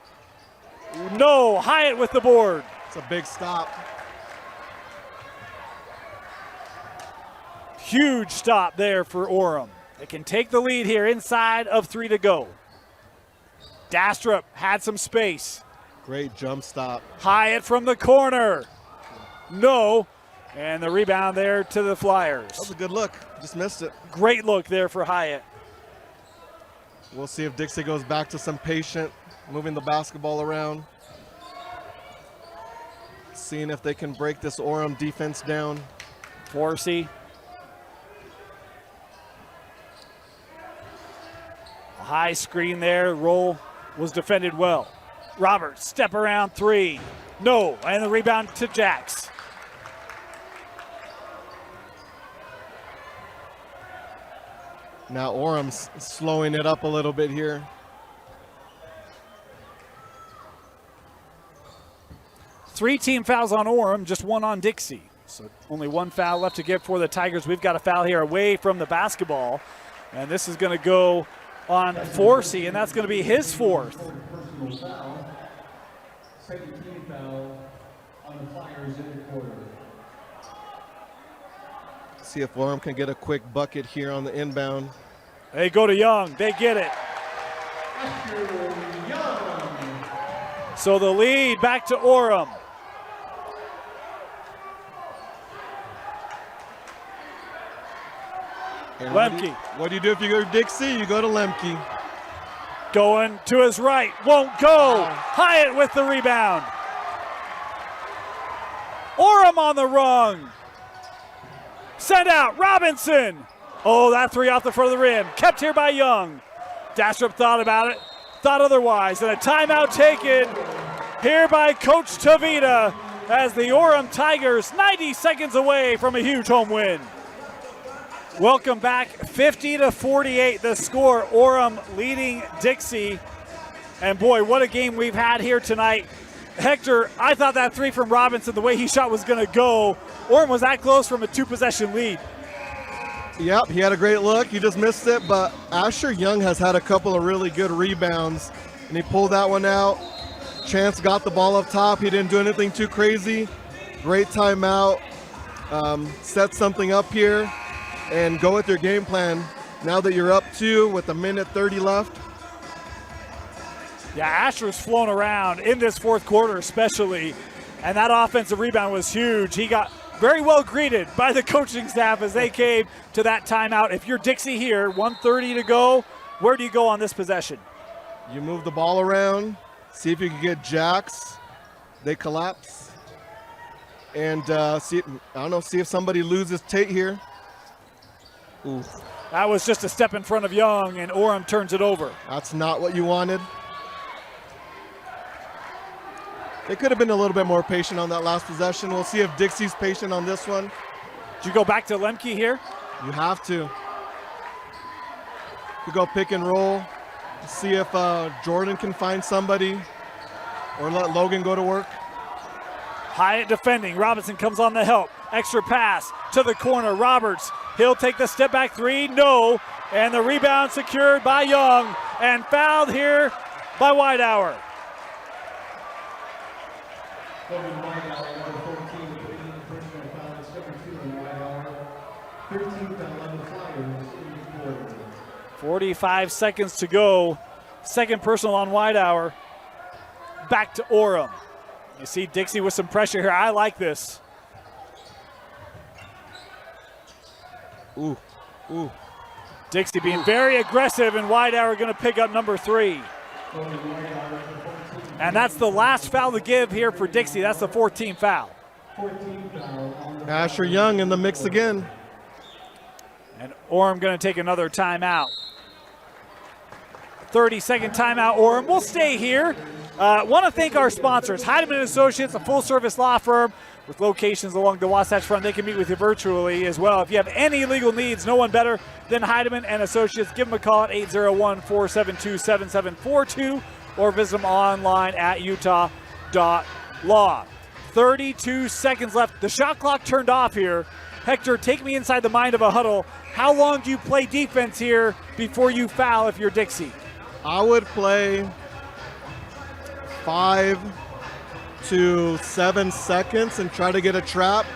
A: No, Hyatt with the board.
B: It's a big stop.
A: Huge stop there for Orem. They can take the lead here inside of 3 to go. Dastrup had some space.
B: Great jump stop.
A: Hyatt from the corner. No. And the rebound there to the Flyers.
B: That was a good look. Just missed it.
A: Great look there for Hyatt.
B: We'll see if Dixie goes back to some patient, moving the basketball around. Seeing if they can break this Orem defense down.
A: Forsey. A high screen there. Roll was defended well. Roberts, step around 3. No, and the rebound to Jax.
B: Now Orem's slowing it up a little bit here.
A: Three team fouls on Orem, just 1 on Dixie. So only 1 foul left to give for the Tigers. We've got a foul here away from the basketball. And this is going to go on Forsey, and that's going to be his 4th.
C: Personal foul. Second team foul on the Flyers in the quarter.
B: See if Orem can get a quick bucket here on the inbound.
A: They go to Young. They get it. So the lead back to Orem.
B: And
A: Lemke.
B: What do you do if you go to Dixie? You go to Lemke.
A: Going to his right. Won't go. Hyatt with the rebound. Orem on the rung. Send out Robinson. Oh, that 3 off the front of the rim. Kept here by Young. Dastrup thought about it. Thought otherwise. And a timeout taken here by Coach Tavita as the Orem Tigers 90 seconds away from a huge home win. Welcome back. 50-48 the score. Orem leading Dixie. And boy, what a game we've had here tonight. Hector, I thought that 3 from Robinson, the way he shot was going to go. Orem was that close from a 2-possession lead.
B: Yep, he had a great look. He just missed it, but Asher Young has had a couple of really good rebounds, and he pulled that one out. Chance got the ball up top. He didn't do anything too crazy. Great timeout. Set something up here and go with your game plan. Now that you're up 2 with 1:30 left.
A: Yeah, Asher's flown around in this 4th quarter especially, and that offensive rebound was huge. He got very well greeted by the coaching staff as they came to that timeout. If you're Dixie here, 1:30 to go, Where do you go on this possession?
B: You move the ball around, see if you can get jacks. They collapse. And see if somebody loses Tate here. Ooh.
A: That was just a step in front of Young, and Orem turns it over.
B: That's not what you wanted. They could have been a little bit more patient on that last possession. We'll see if Dixie's patient on this one.
A: Did you go back to Lemke here?
B: You have to. You go pick and roll. See if Jordan can find somebody or let Logan go to work.
A: Hyatt defending. Robinson comes on the help. Extra pass to the corner. Roberts. He'll take the step back three. No. And the rebound secured by Young and fouled here by Whitehour.
C: Logan Whitehour, number 14, committing the personal foul. It's number 2 on Whitehour. 13th foul on the Flyers in the quarter.
A: 45 seconds to go. Second personal on Whitehour. Back to Orem. You see Dixie with some pressure here. I like this.
B: Ooh, ooh.
A: Dixie being very aggressive, and Whitehour going to pick up number 3. And that's the last foul to give here for Dixie. That's the 14th foul.
B: Asher Young in the mix again.
A: And Orem going to take another timeout. 30-second timeout, Orem. We'll stay here. Want to thank our sponsors, Heidemann Associates, a full-service law firm with locations along the Wasatch Front. They can meet with you virtually as well. If you have any legal needs, no one better than Heidemann and Associates. Give them a call at 801-472-7742 or visit them online at utah.law. 32 seconds left. The shot clock turned off here. Hector, take me inside the mind of a huddle. How long do you play defense here before you foul if you're Dixie?
B: I would play 5 to 7 seconds and try to get a trap.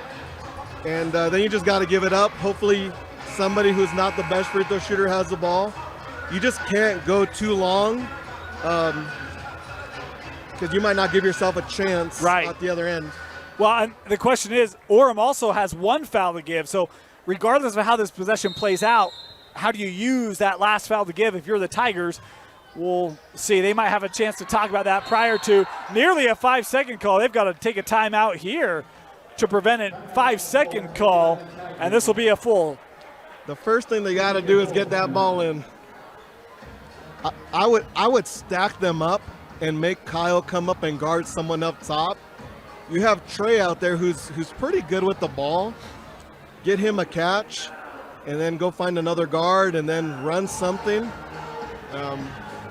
B: And then you just got to give it up. Hopefully somebody who's not the best free throw shooter has the ball. You just can't go too long because you might not give yourself a chance at the other end.
A: Well, and the question is, Orem also has one foul to give. So regardless of how this possession plays out, how do you use that last foul to give if you're the Tigers? We'll see. They might have a chance to talk about that prior to nearly a 5-second call. They've got to take a timeout here to prevent a 5-second call, and this will be a full.
B: The first thing they got to do is get that ball in. I would stack them up and make Kyle come up and guard someone up top. You have Trey out there who's pretty good with the ball. Get him a catch, and then go find another guard and then run something.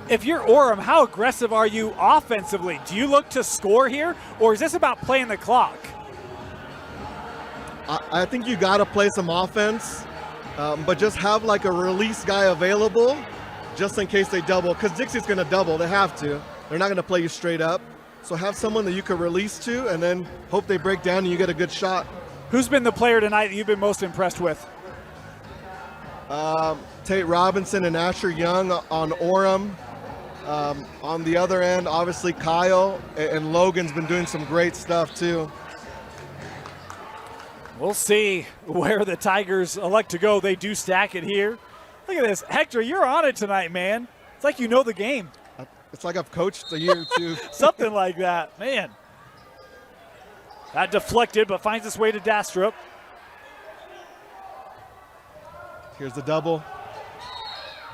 A: If you're Orem, how aggressive are you offensively? Do you look to score here, or is this about playing the clock?
B: I think you got to play some offense, but just have like a release guy available just in case they double, because Dixie's going to double. They have to. They're not going to play you straight up. So have someone that you can release to and then hope they break down and you get a good shot.
A: Who's been the player tonight that you've been most impressed with?
B: Tate Robinson and Asher Young on Orem. On the other end, obviously Kyle and Logan's been doing some great stuff too.
A: We'll see where the Tigers elect to go. They do stack it here. Look at this. Hector, you're on it tonight, man. It's like you know the game.
B: It's like I've coached a year or two.
A: Something like that, man. That deflected, but finds its way to Dastrup.
B: Here's the double.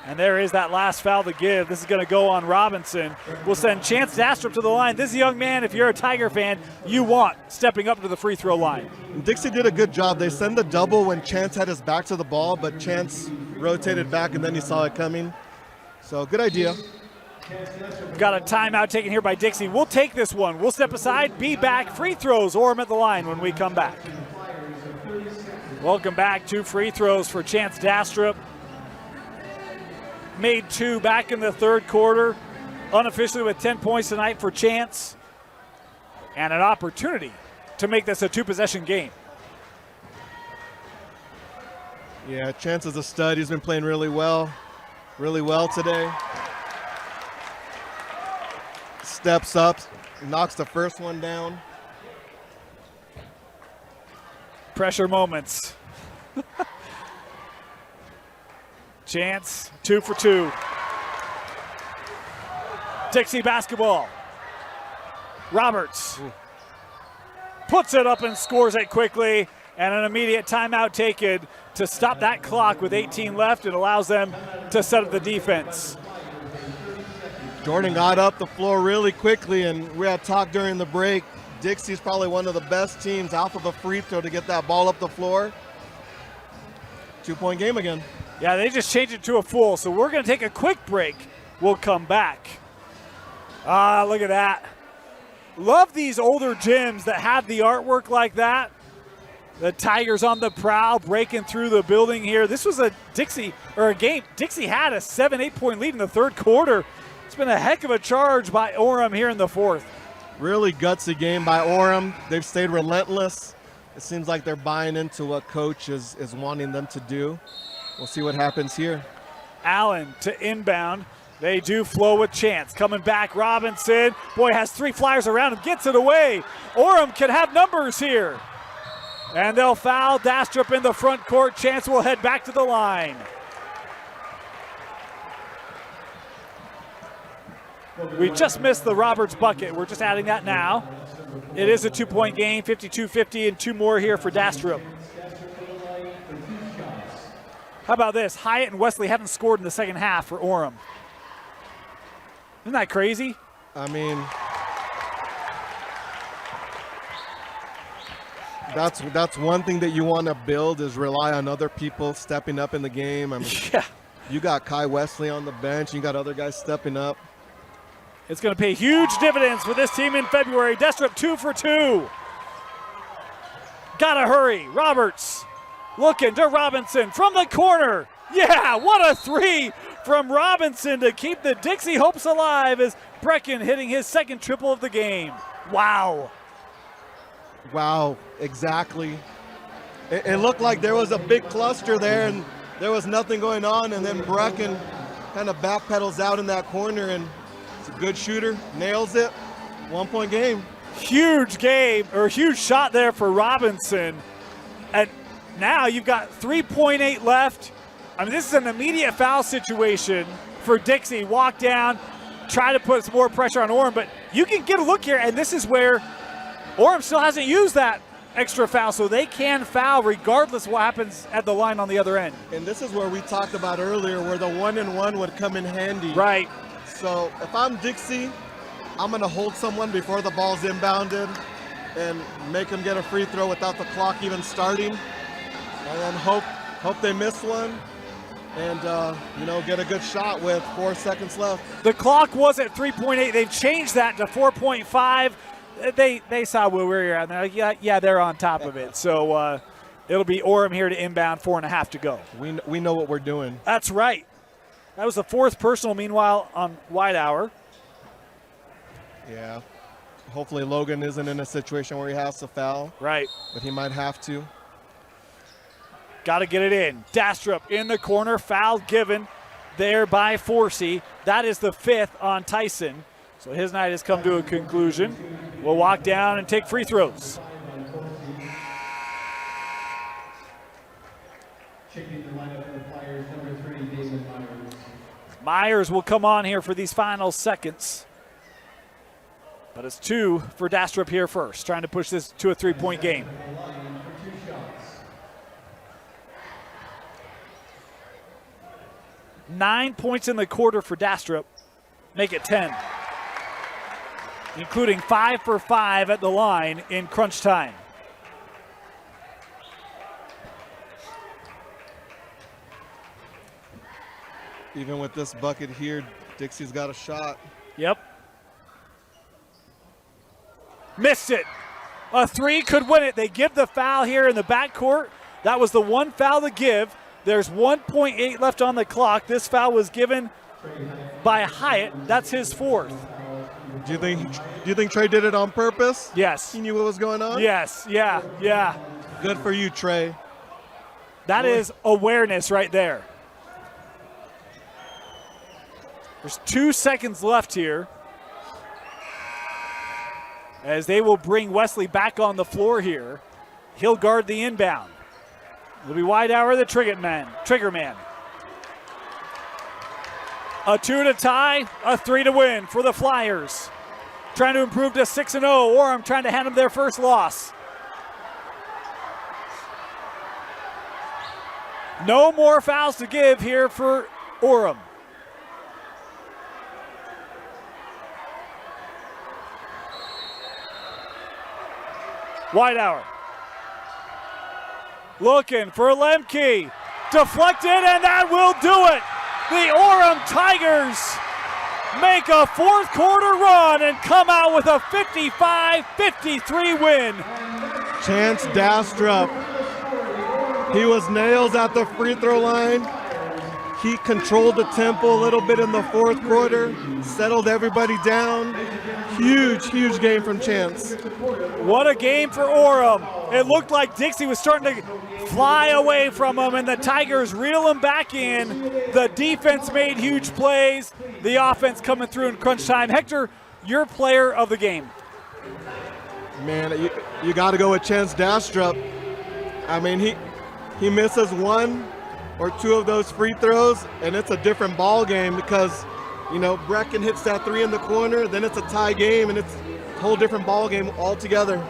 A: And there is that last foul to give. This is going to go on Robinson. We'll send Chance Dastrup to the line. This is a young man, if you're a Tiger fan, you want stepping up to the free throw line.
B: Dixie did a good job. They send the double when Chance had his back to the ball, but Chance rotated back and then he saw it coming. So good idea.
A: Got a timeout taken here by Dixie. We'll take this one. We'll step aside, be back. Free throws, Orem at the line when we come back. Welcome back. 2 free throws for Chance Dastrup. Made 2 back in the third quarter. Unofficially with 10 points tonight for Chance. And an opportunity to make this a 2-possession game.
B: Yeah, Chance is a stud. He's been playing really well today. Steps up, knocks the first one down.
A: Pressure moments. Chance, 2 for 2. Dixie basketball. Roberts puts it up and scores it quickly, and an immediate timeout taken to stop that clock with 18 left. It allows them to set up the defense.
B: Jordan got up the floor really quickly, and we had talked during the break. Dixie's probably one of the best teams off of a free throw to get that ball up the floor. 2-point game again.
A: Yeah, they just changed it to a full, so we're going to take a quick break. We'll come back. Ah, look at that. Love these older gyms that have the artwork like that. The Tigers on the prowl, breaking through the building here. This was a game. Dixie had a 7-8 point lead in the third quarter. It's been a heck of a charge by Orem here in the fourth.
B: Really gutsy game by Orem. They've stayed relentless. It seems like they're buying into what coach is wanting them to do. We'll see what happens here.
A: Allen to inbound. They do flow with Chance. Coming back, Robinson. Boy, has 3 Flyers around him. Gets it away. Orem can have numbers here. And they'll foul Dastrup in the front court. Chance will head back to the line. We just missed the Roberts bucket. We're just adding that now. It is a 2-point game, 52-50, and 2 more here for Dastrup. How about this? Hyatt and Wesley haven't scored in the second half for Orem. Isn't that crazy?
B: I mean, that's one thing that you want to build is rely on other people stepping up in the game. I mean,
A: Yeah.
B: You got Kai Wesley on the bench. You got other guys stepping up.
A: It's going to pay huge dividends for this team in February. Dastrup 2 for 2. Gotta hurry. Roberts looking to Robinson from the corner. Yeah, what a 3 from Robinson to keep the Dixie hopes alive as Brecken hitting his second triple of the game. Wow.
B: Wow, exactly. It looked like there was a big cluster there and there was nothing going on, and then Brecken kind of backpedals out in that corner, and it's a good shooter, nails it. 1-point game.
A: Huge game, or huge shot there for Robinson. And now you've got 3.8 left. I mean, this is an immediate foul situation for Dixie. Walk down, try to put some more pressure on Orem, but you can get a look here, and this is where Orem still hasn't used that extra foul, so they can foul regardless of what happens at the line on the other end.
B: And this is where we talked about earlier where the 1-and-1 would come in handy.
A: Right.
B: So if I'm Dixie, I'm going to hold someone before the ball's inbounded and make them get a free throw without the clock even starting, and then hope they miss one and, get a good shot with 4 seconds left.
A: The clock was at 3.8. They've changed that to 4.5. They saw where we were at, and they're like, yeah, they're on top of it. So it'll be Orem here to inbound, 4.5 to go.
B: We know what we're doing.
A: That's right. That was the 4th personal, meanwhile, on White Hour.
B: Yeah. Hopefully Logan isn't in a situation where he has to foul.
A: Right.
B: But he might have to.
A: Got to get it in. Dastrup in the corner. Foul given there by Forsey. That is the 5th on Tyson. So his night has come to a conclusion. We'll walk down and take free throws.
C: Checking the lineup for the Flyers, number 3, David Myers.
A: Myers will come on here for these final seconds. But it's 2 for Dastrup here first, trying to push this to a 3-point game. 9 points in the quarter for Dastrup, make it 10. Including 5 for 5 at the line in crunch time.
B: Even with this bucket here, Dixie's got a shot.
A: Yep. Missed it. A 3 could win it. They give the foul here in the backcourt. That was the 1 foul to give. There's 1.8 left on the clock. This foul was given by Hyatt. That's his 4th.
B: Do you think Trey did it on purpose?
A: Yes.
B: He knew what was going on?
A: Yes, yeah.
B: Good for you, Trey.
A: That is awareness right there. There's 2 seconds left here as they will bring Wesley back on the floor here. He'll guard the inbound. It'll be White Hour, the trigger man. A 2 to tie, a 3 to win for the Flyers. Trying to improve to 6-0. Orem trying to hand them their first loss. No more fouls to give here for Orem. Whitehour. Looking for Lemke. Deflected, and that will do it. The Orem Tigers make a fourth quarter run and come out with a 55-53 win.
B: Chance Dastrup. He was nails at the free throw line. He controlled the tempo a little bit in the fourth quarter, settled everybody down. Huge game from Chance.
A: What a game for Orem. It looked like Dixie was starting to fly away from him, and the Tigers reel him back in. The defense made huge plays. The offense coming through in crunch time. Hector, your player of the game.
B: Man, you got to go with Chance Dastrup. I mean, he misses one or two of those free throws, and it's a different ball game because, you know, Brecken hits that three in the corner, then it's a tie game, and it's a whole different ball game altogether.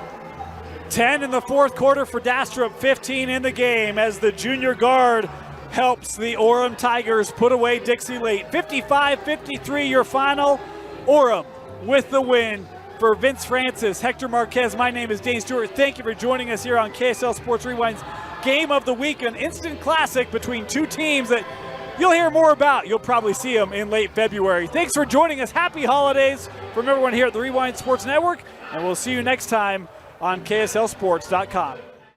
A: 10 in the fourth quarter for Dastrup, 15 in the game as the junior guard helps the Orem Tigers put away Dixie late. 55-53 your final. Orem with the win. For Vince Francis, Hector Marquez, my name is Dane Stewart. Thank you for joining us here on KSL Sports Rewind's Game of the Week, an instant classic between two teams that you'll hear more about. You'll probably see them in late February. Thanks for joining us. Happy holidays from everyone here at the Rewind Sports Network, and we'll see you next time on KSLSports.com.